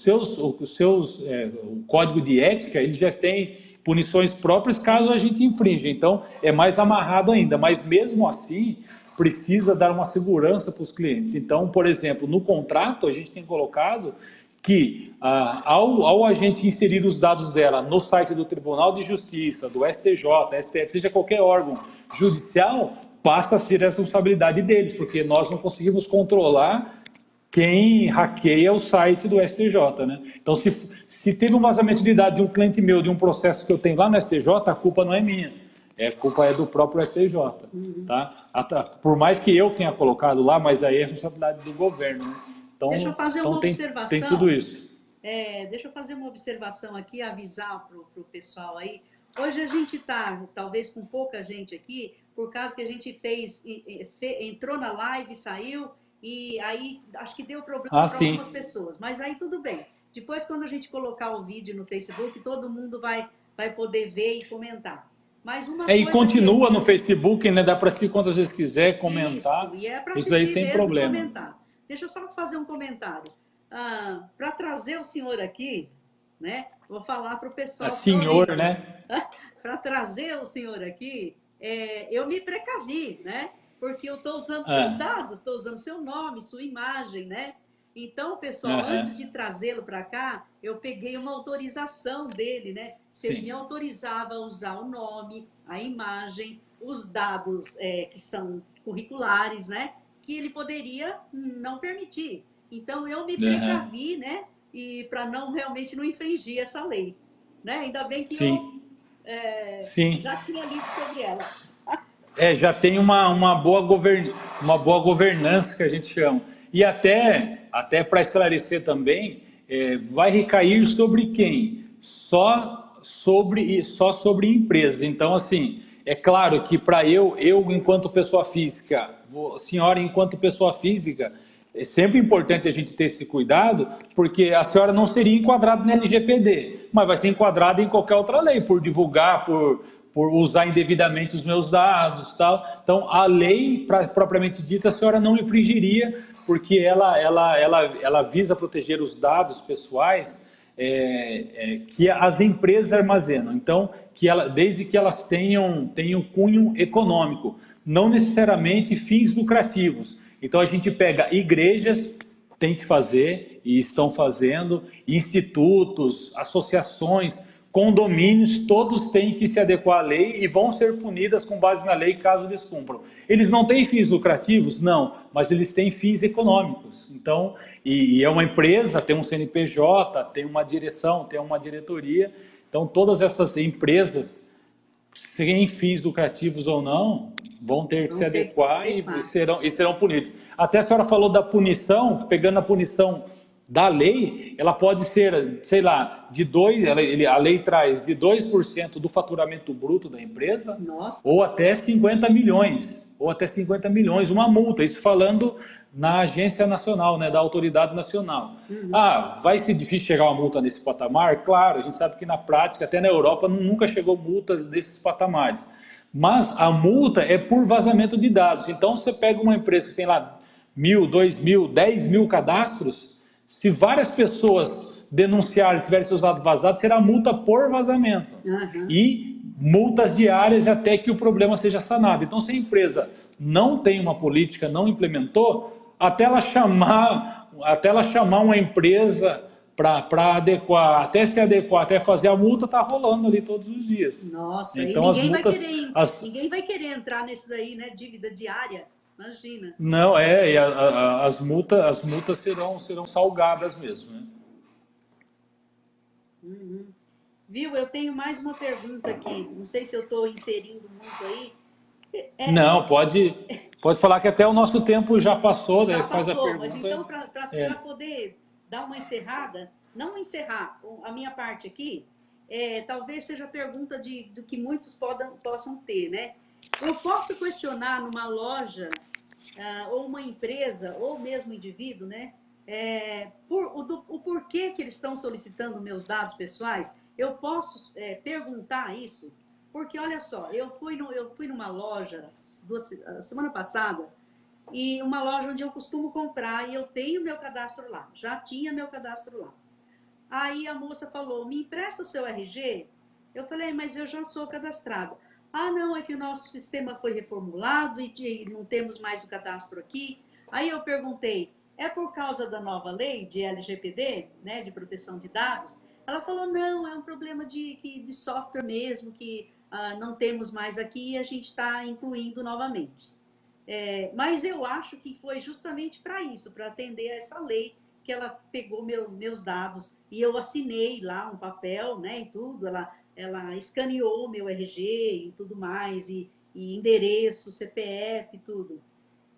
código de ética, ele já tem punições próprias caso a gente infrinja. Então, é mais amarrado ainda, mas mesmo assim, precisa dar uma segurança para os clientes. Então, por exemplo, no contrato, a gente tem colocado que ao a gente inserir os dados dela no site do Tribunal de Justiça, do STJ, STF, seja qualquer órgão judicial, passa a ser a responsabilidade deles, porque nós não conseguimos controlar quem hackeia o site do STJ, né? Então, se teve um vazamento de dados de um cliente meu, de um processo que eu tenho lá no STJ, a culpa não é minha. A culpa é do próprio STJ, tá? Por mais que eu tenha colocado lá, mas aí é responsabilidade do governo, né? Então, deixa eu fazer uma observação. Tem tudo isso. Deixa eu fazer uma observação aqui, avisar para o pessoal aí. Hoje a gente está, talvez com pouca gente aqui, por causa que a gente entrou na live, saiu, e aí acho que deu problema para algumas pessoas. Mas aí tudo bem. Depois, quando a gente colocar o vídeo no Facebook, todo mundo vai poder ver e comentar. Mas e continua no Facebook, né? Dá para assistir quantas vezes quiser, comentar. Isso, e é para assistir aí sem problema. Comentar. Deixa eu só fazer um comentário. Para trazer o senhor aqui, né? Vou falar para o pessoal. Senhor, né? Para trazer o senhor aqui, eu me precavi, né? Porque eu estou usando seus dados, estou usando seu nome, sua imagem, né? Então, pessoal, antes de trazê-lo para cá, eu peguei uma autorização dele, né? Se ele me autorizava a usar o nome, a imagem, os dados que são curriculares, né? Que ele poderia não permitir. Então, eu me precavi, né? E para realmente não infringir essa lei, né? Ainda bem que eu já tinha lido sobre ela. Já tem uma boa governança que a gente chama. E até para esclarecer também, vai recair sobre quem? Só sobre empresas. Então, assim, é claro que para eu enquanto pessoa física, a senhora enquanto pessoa física, é sempre importante a gente ter esse cuidado, porque a senhora não seria enquadrada na LGPD, mas vai ser enquadrada em qualquer outra lei, por divulgar, por usar indevidamente os meus dados, tal. Então, a lei, propriamente dita, a senhora não infringiria, porque ela visa proteger os dados pessoais que as empresas armazenam. Então, desde que elas tenham cunho econômico, não necessariamente fins lucrativos. Então, a gente pega igrejas, tem que fazer, e estão fazendo, institutos, associações, condomínios, todos têm que se adequar à lei e vão ser punidas com base na lei caso descumpram. Eles não têm fins lucrativos? Não, mas eles têm fins econômicos. Então, e é uma empresa, tem um CNPJ, tem uma direção, tem uma diretoria. Então, todas essas empresas, sem fins lucrativos ou não, vão ter que se adequar e serão punidos. Até a senhora falou da punição, pegando a punição da lei, ela pode ser, sei lá, a lei traz de 2% do faturamento bruto da empresa, ou até 50 milhões, uma multa, isso falando na agência nacional, né, da autoridade nacional. Vai ser difícil chegar uma multa nesse patamar? Claro, a gente sabe que na prática, até na Europa, nunca chegou multas desses patamares. Mas a multa é por vazamento de dados. Então, você pega uma empresa que tem lá 1.000, 2.000, 10.000 cadastros, se várias pessoas denunciarem e tiverem seus dados vazados, será multa por vazamento. E multas diárias até que o problema seja sanado. Então, se a empresa não tem uma política, não implementou, até ela chamar uma empresa para adequar, até se adequar, até fazer a multa, está rolando ali todos os dias. Nossa, então, e ninguém vai querer entrar nisso daí, né? Dívida diária. Imagina. Não, e as multas serão salgadas mesmo, né? Viu? Eu tenho mais uma pergunta aqui. Não sei se eu estou inferindo muito aí. Não, pode falar que até o nosso tempo já passou. Já faz a pergunta. Mas então, para poder dar uma encerrada, não encerrar a minha parte aqui, talvez seja a pergunta do que muitos possam ter, né? Eu posso questionar numa loja, ou uma empresa, ou mesmo indivíduo, né? O porquê que eles estão solicitando meus dados pessoais? Eu posso perguntar isso? Porque, olha só, eu fui numa loja semana passada, e uma loja onde eu costumo comprar, e eu tenho meu cadastro lá, já tinha meu cadastro lá. Aí a moça falou, me empresta o seu RG? Eu falei, mas eu já sou cadastrada. Não, é que o nosso sistema foi reformulado e não temos mais o cadastro aqui. Aí eu perguntei, é por causa da nova lei de LGPD, né, de proteção de dados? Ela falou, não, é um problema de software mesmo, que não temos mais aqui e a gente está incluindo novamente. Mas eu acho que foi justamente para isso, para atender a essa lei, que ela pegou meus dados e eu assinei lá um papel, né, e tudo, ela escaneou meu RG e tudo mais, e endereço, CPF, tudo.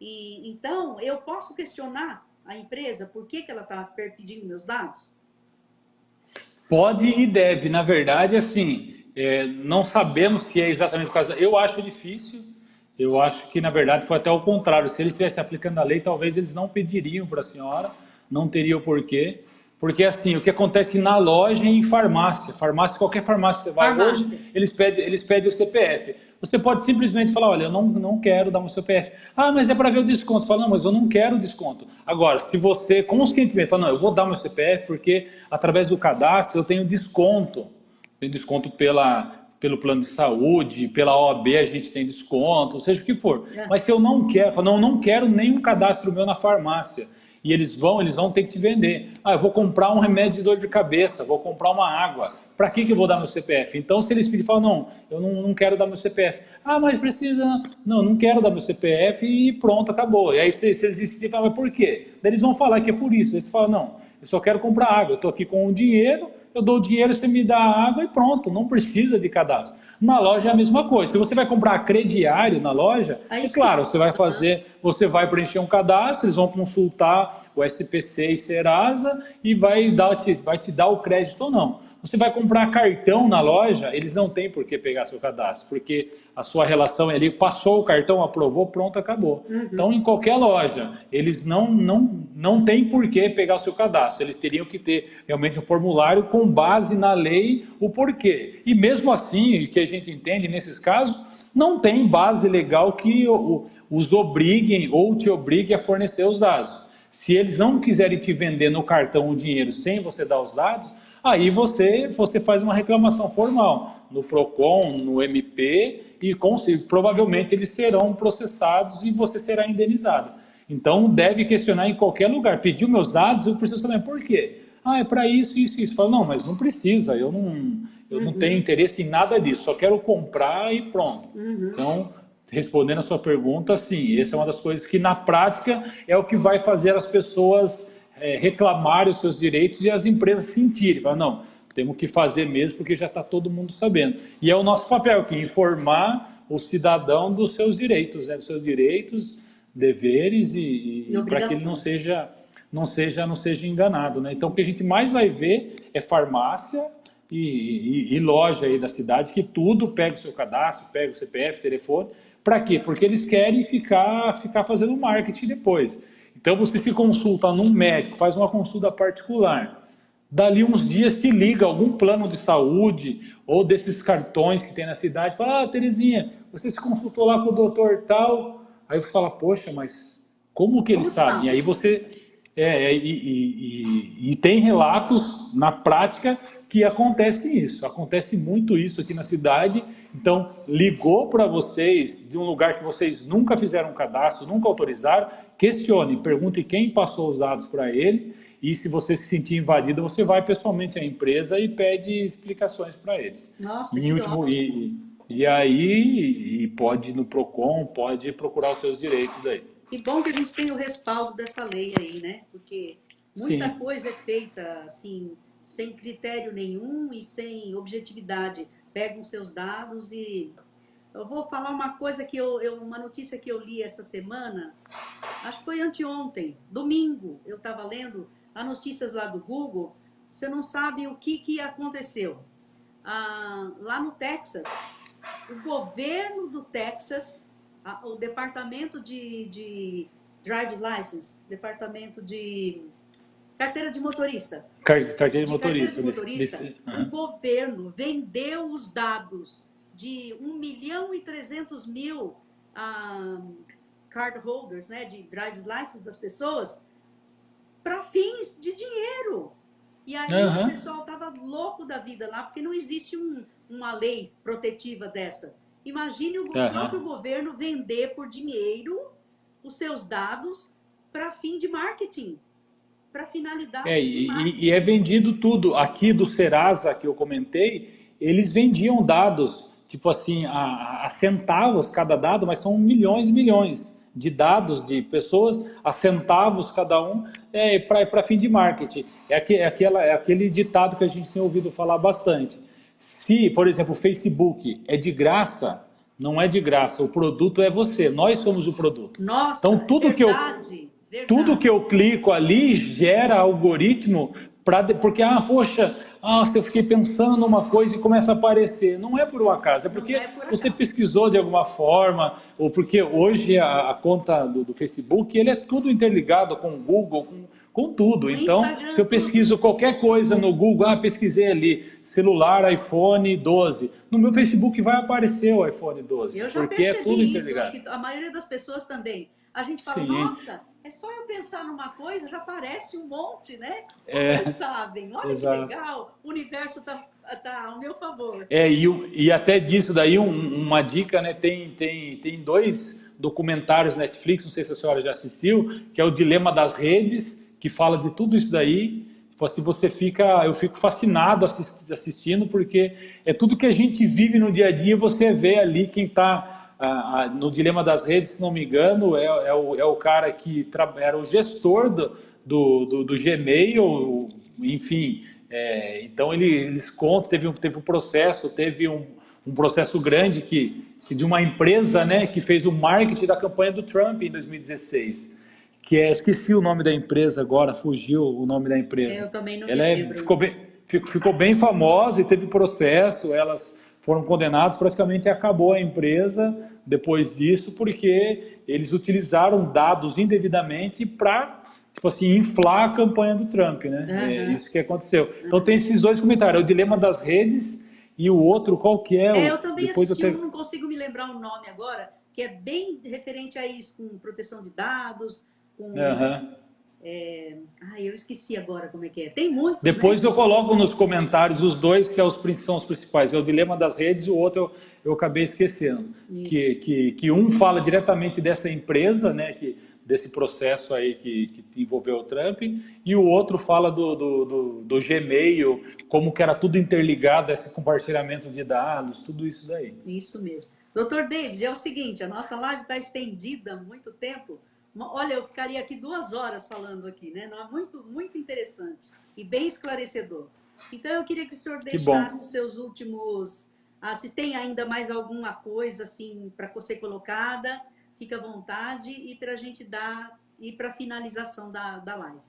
Então, eu posso questionar a empresa por que ela está pedindo meus dados? Pode e deve. Na verdade, assim, não sabemos se é exatamente por causa... Eu acho difícil. Eu acho que, na verdade, foi até o contrário. Se eles estivessem aplicando a lei, talvez eles não pediriam para a senhora, não teria o porquê. Porque, assim, o que acontece na loja e em farmácia, qualquer farmácia que você vai hoje, eles pedem o CPF. Você pode simplesmente falar, olha, eu não quero dar meu CPF. Mas é para ver o desconto. Fala, não, mas eu não quero o desconto. Agora, se você conscientemente fala, não, eu vou dar meu CPF porque através do cadastro eu tenho desconto. Tenho desconto pelo plano de saúde, pela OAB a gente tem desconto, seja o que for. Mas se eu não quero, falo, não, eu não quero nenhum cadastro meu na farmácia. E eles vão ter que te vender. Eu vou comprar um remédio de dor de cabeça, vou comprar uma água. Para que eu vou dar meu CPF? Então, se eles pedirem, falam, não, eu não quero dar meu CPF. Mas precisa... Não quero dar meu CPF e pronto, acabou. E aí, se eles insistirem, falam, mas por quê? Daí eles vão falar que é por isso. Eles falam, não, eu só quero comprar água. Eu estou aqui com o dinheiro, eu dou o dinheiro, você me dá a água e pronto, não precisa de cadastro. Na loja é a mesma coisa. Se você vai comprar crediário na loja, é claro, você vai fazer, você vai preencher um cadastro, eles vão consultar o SPC e Serasa e vai te dar o crédito ou não. Você vai comprar cartão na loja, eles não têm por que pegar seu cadastro, porque a sua relação é ali, passou o cartão, aprovou, pronto, acabou. Então, em qualquer loja, eles não têm por que pegar o seu cadastro. Eles teriam que ter realmente um formulário com base na lei, o porquê. E mesmo assim, o que a gente entende nesses casos, não tem base legal que os obriguem ou te obrigue a fornecer os dados. Se eles não quiserem te vender no cartão o dinheiro sem você dar os dados, aí você faz uma reclamação formal no PROCON, no MP, e provavelmente eles serão processados e você será indenizado. Então, deve questionar em qualquer lugar. Pediu meus dados, eu preciso saber por quê. Ah, é para isso, isso, isso. Fala, não, mas não precisa, eu não tenho interesse em nada disso, só quero comprar e pronto. Então, respondendo a sua pergunta, sim, essa é uma das coisas que na prática é o que vai fazer as pessoas reclamarem os seus direitos e as empresas sentirem, falar, não, temos que fazer mesmo porque já está todo mundo sabendo. E é o nosso papel aqui, informar o cidadão dos seus direitos, né, dos seus direitos, deveres e para que ele não seja enganado, né? Então, o que a gente mais vai ver é farmácia e loja aí da cidade que tudo pega o seu cadastro, pega o CPF, telefone. Para quê? Porque eles querem ficar fazendo marketing depois. Então, você se consulta num médico, faz uma consulta particular. Dali uns dias te liga algum plano de saúde ou desses cartões que tem na cidade. Fala, ah, Terezinha, você se consultou lá com o doutor tal. Aí você fala, poxa, mas como que eles sabem? E aí você... E tem relatos na prática que acontece isso. Acontece muito isso aqui na cidade. Então, ligou para vocês de um lugar que vocês nunca fizeram cadastro, nunca autorizaram, questionem, perguntem quem passou os dados para ele e se você se sentir invadido, você vai pessoalmente à empresa e pede explicações para eles. Nossa, que ótimo. E aí pode ir no PROCON, pode procurar os seus direitos aí. Que bom que a gente tem o respaldo dessa lei aí, né? Porque muita coisa é feita assim, sem critério nenhum e sem objetividade. Pegam seus dados e... Eu vou falar uma coisa uma notícia que eu li essa semana, acho que foi anteontem, domingo, eu estava lendo as notícias lá do Google, você não sabe o que aconteceu. Lá no Texas, o governo do Texas, o departamento de driver's license, departamento de carteira de motorista. Carteira de motorista. O governo vendeu os dados de 1.300.000 cardholders, né, de driver's license das pessoas, para fins de dinheiro. E aí o pessoal estava louco da vida lá, porque não existe uma lei protetiva dessa. Imagine o próprio governo vender por dinheiro os seus dados para fim de marketing, para finalidade de marketing. E é vendido tudo. Aqui do Serasa, que eu comentei, eles vendiam dados, tipo assim, a centavos cada dado, mas são milhões e milhões de dados de pessoas, a centavos cada um, para fim de marketing. É aquele ditado que a gente tem ouvido falar bastante. Se, por exemplo, o Facebook é de graça, não é de graça, o produto é você, nós somos o produto. Nossa, então, verdade. Tudo que eu clico ali gera algoritmo, porque, poxa, eu fiquei pensando numa coisa e começa a aparecer. Não é por um acaso, é porque você pesquisou de alguma forma, ou porque hoje a conta do Facebook, ele é tudo interligado com o Google, com tudo. Então, se eu pesquiso qualquer coisa no Google, pesquisei ali, celular iPhone 12, no meu Facebook vai aparecer o iPhone 12. Eu já percebi isso, acho que a maioria das pessoas também. A gente fala, nossa, é só eu pensar numa coisa, já aparece um monte, né? Eles sabem, olha que legal, o universo tá ao meu favor. E até disso daí, uma dica, né? Tem 2 documentários Netflix, não sei se a senhora já assistiu, que é o Dilema das Redes, que fala de tudo isso daí. Tipo assim, eu fico fascinado assistindo, porque é tudo que a gente vive no dia a dia, você vê ali quem está no Dilema das Redes, se não me engano, é o cara que era o gestor do Gmail, enfim, Então eles contam, teve um processo, teve um processo grande de uma empresa, né, que fez o marketing da campanha do Trump em 2016, esqueci o nome da empresa agora, fugiu o nome da empresa. Eu também não me lembro. Ficou bem famosa e teve processo, elas foram condenadas, praticamente acabou a empresa depois disso, porque eles utilizaram dados indevidamente para, tipo assim, inflar a campanha do Trump, né? Isso que aconteceu. Então tem esses dois comentários, o dilema das redes e o outro, qual que é? Eu também assisti, eu não consigo me lembrar o nome agora, que é bem referente a isso, com proteção de dados, com... eu esqueci agora como é que é. Tem muitos, depois, né? Eu coloco nos comentários os dois, que são os principais. É o dilema das redes, o outro eu acabei esquecendo. Que um fala diretamente dessa empresa, né, desse processo aí que envolveu o Trump, e o outro fala do Gmail, como que era tudo interligado, esse compartilhamento de dados, tudo isso daí. Isso mesmo. Dr. David, é o seguinte, a nossa live está estendida há muito tempo. Olha, eu ficaria aqui 2 horas falando aqui, né? Muito, muito interessante e bem esclarecedor. Então, eu queria que o senhor deixasse os seus últimos... se tem ainda mais alguma coisa assim para ser colocada, fica à vontade e para a gente ir para a finalização da live.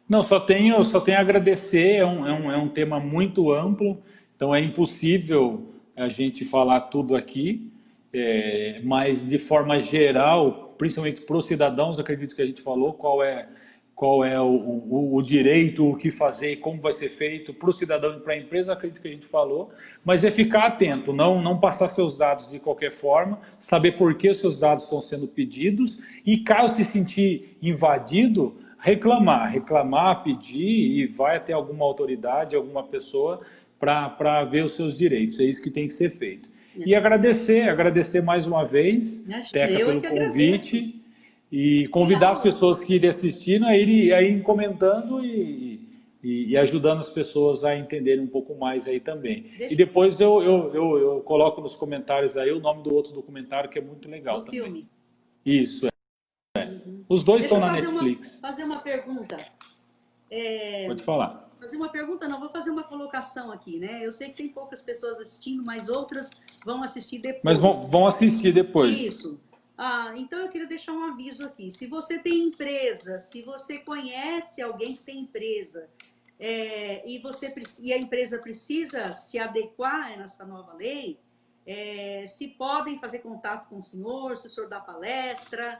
Não, só tenho a agradecer, é um tema muito amplo, então é impossível a gente falar tudo aqui, mas de forma geral, principalmente para os cidadãos, acredito que a gente falou qual é o direito, o que fazer e como vai ser feito para o cidadão e para a empresa, acredito que a gente falou, mas é ficar atento, não passar seus dados de qualquer forma, saber por que os seus dados estão sendo pedidos e caso se sentir invadido, reclamar, pedir e vai até alguma autoridade, alguma pessoa para ver os seus direitos, é isso que tem que ser feito. E agradecer mais uma vez, Teca, pelo convite e convidar as pessoas que irem assistindo a irem comentando e ajudando as pessoas a entenderem um pouco mais aí também. E depois eu coloco nos comentários aí o nome do outro documentário que é muito legal também. Filme. Isso, Os dois estão na Netflix. Fazer uma pergunta. Pode falar. Fazer uma pergunta, não, vou fazer uma colocação aqui, né? Eu sei que tem poucas pessoas assistindo, mas outras vão assistir depois. Mas vão assistir depois. Isso. Então eu queria deixar um aviso aqui. Se você tem empresa, se você conhece alguém que tem empresa, e a empresa precisa se adequar a essa nova lei, se podem fazer contato com o senhor dá palestra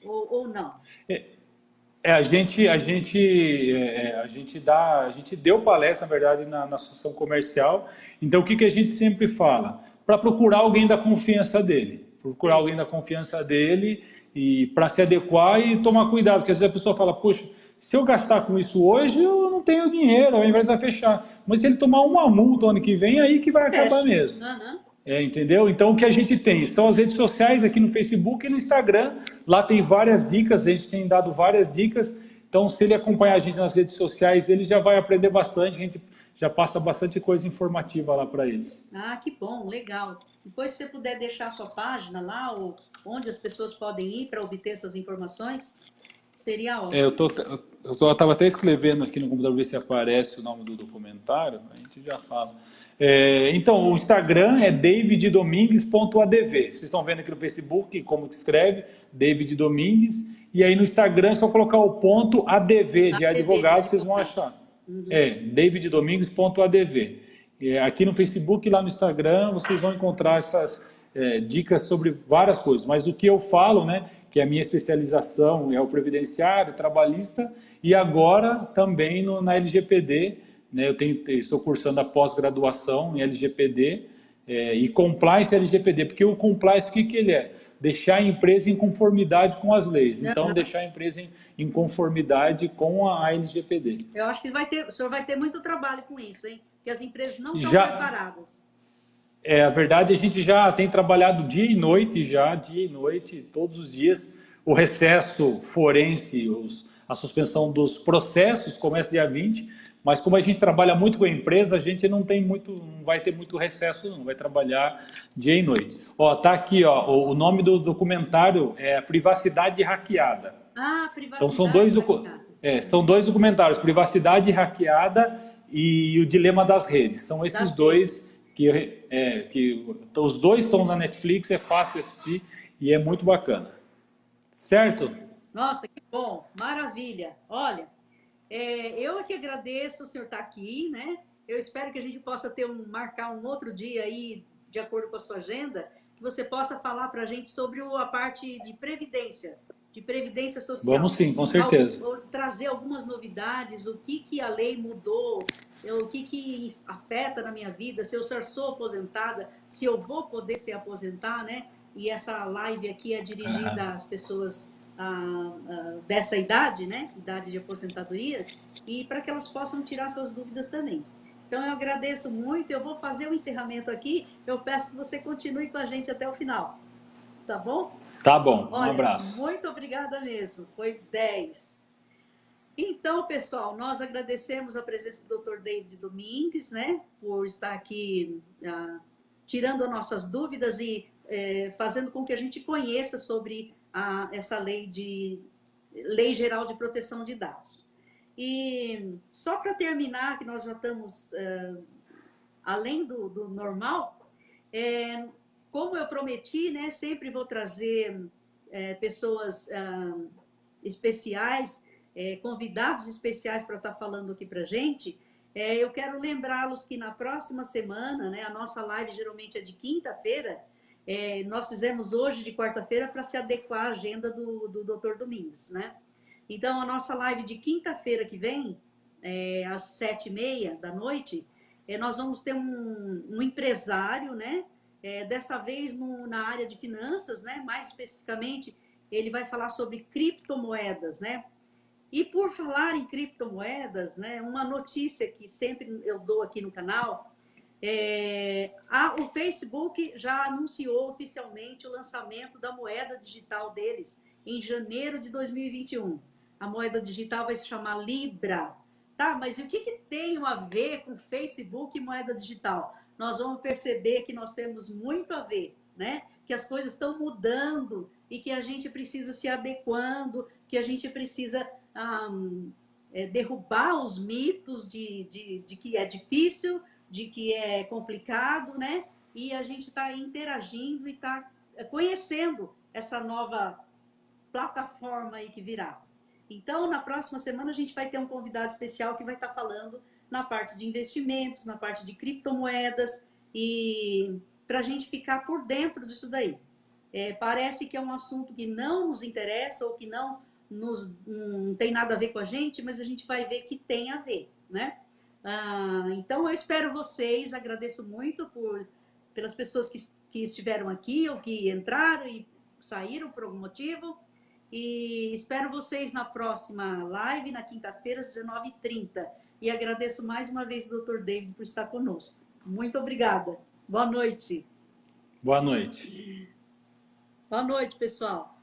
ou não. A gente deu palestra, na verdade, na associação comercial. Então, o que a gente sempre fala? Para procurar alguém da confiança dele. Procurar alguém da confiança dele e para se adequar e tomar cuidado. Porque às vezes a pessoa fala, poxa, se eu gastar com isso hoje, eu não tenho dinheiro, a empresa vai fechar. Mas se ele tomar uma multa ano que vem, aí que vai acabar mesmo. Entendeu? Então, o que a gente tem são as redes sociais aqui no Facebook e no Instagram. Lá tem várias dicas, a gente tem dado várias dicas. Então, se ele acompanhar a gente nas redes sociais, ele já vai aprender bastante. A gente já passa bastante coisa informativa lá para eles. Que bom, legal. Depois, se você puder deixar a sua página lá, ou onde as pessoas podem ir para obter essas informações, seria ótimo. Eu estava até escrevendo aqui no computador, ver se aparece o nome do documentário, a gente já fala. Então, o Instagram é daviddomingues.adv. Vocês estão vendo aqui no Facebook como que escreve, David Domingues. E aí no Instagram é só colocar o ponto ADV de advogado, vocês vão achar. daviddomingues.adv. Aqui no Facebook e lá no Instagram vocês vão encontrar essas dicas sobre várias coisas. Mas o que eu falo, né, que a minha especialização é o previdenciário, trabalhista, e agora também na LGPD, né, estou cursando a pós-graduação em LGPD e compliance LGPD, porque o compliance, o que ele é? Deixar a empresa em conformidade com as leis. Então, deixar a empresa em conformidade com a LGPD. Eu acho que o senhor vai ter muito trabalho com isso, hein? Porque as empresas não estão preparadas. A verdade, a gente já tem trabalhado dia e noite, todos os dias. O recesso forense, a suspensão dos processos começa dia 20, mas como a gente trabalha muito com a empresa, a gente não vai ter muito recesso, não vai trabalhar dia e noite. Tá aqui, o nome do documentário é Privacidade Hackeada. Privacidade então, são dois hackeada. São dois documentários, Privacidade Hackeada e O Dilema das Redes. São esses dois que os dois estão na Netflix, é fácil assistir e é muito bacana. Certo? Nossa, que bom, maravilha. Olha, eu é que agradeço o senhor estar aqui, né? Eu espero que a gente possa marcar um outro dia aí, de acordo com a sua agenda, que você possa falar para a gente sobre a parte de previdência social. Vamos sim, com certeza. Trazer algumas novidades, o que a lei mudou, o que afeta na minha vida, se eu sou aposentada, se eu vou poder se aposentar, né? E essa live aqui é dirigida às pessoas dessa idade, né? Idade de aposentadoria, e para que elas possam tirar suas dúvidas também. Então, eu agradeço muito, eu vou fazer o encerramento aqui, eu peço que você continue com a gente até o final, tá bom? Tá bom, um abraço. Muito obrigada mesmo, foi 10. Então, pessoal, nós agradecemos a presença do Dr. David Domingues, né, por estar aqui tirando as nossas dúvidas e fazendo com que a gente conheça sobre essa Lei Geral de Proteção de Dados. E só para terminar, que nós já estamos além do normal, como eu prometi, né, sempre vou trazer pessoas especiais, convidados especiais para estar falando aqui para a gente. Eu quero lembrá-los que na próxima semana, né, a nossa live geralmente é de quinta-feira, nós fizemos hoje de quarta-feira para se adequar à agenda do Dr. Domingues, né? Então, a nossa live de quinta-feira que vem, às 7h30 da noite, nós vamos ter um empresário, né? Dessa vez na área de finanças, né? Mais especificamente, ele vai falar sobre criptomoedas, né? E por falar em criptomoedas, né? Uma notícia que sempre eu dou aqui no canal, o Facebook já anunciou oficialmente o lançamento da moeda digital deles em janeiro de 2021. A moeda digital vai se chamar Libra. Tá, mas e o que tem a ver com Facebook e moeda digital? Nós vamos perceber que nós temos muito a ver, né? Que as coisas estão mudando e que a gente precisa se adequando, que a gente precisa derrubar os mitos de que é difícil, de que é complicado, né? E a gente está interagindo e está conhecendo essa nova plataforma aí que virá. Então, na próxima semana, a gente vai ter um convidado especial que vai estar falando na parte de investimentos, na parte de criptomoedas, e para a gente ficar por dentro disso daí. Parece que é um assunto que não nos interessa ou que não tem nada a ver com a gente, mas a gente vai ver que tem a ver, né? Então, eu espero vocês, agradeço muito pelas pessoas que estiveram aqui ou que entraram e saíram por algum motivo. E espero vocês na próxima live, na quinta-feira, às 19h30. E agradeço mais uma vez ao Dr. David por estar conosco. Muito obrigada. Boa noite. Boa noite. Boa noite, pessoal.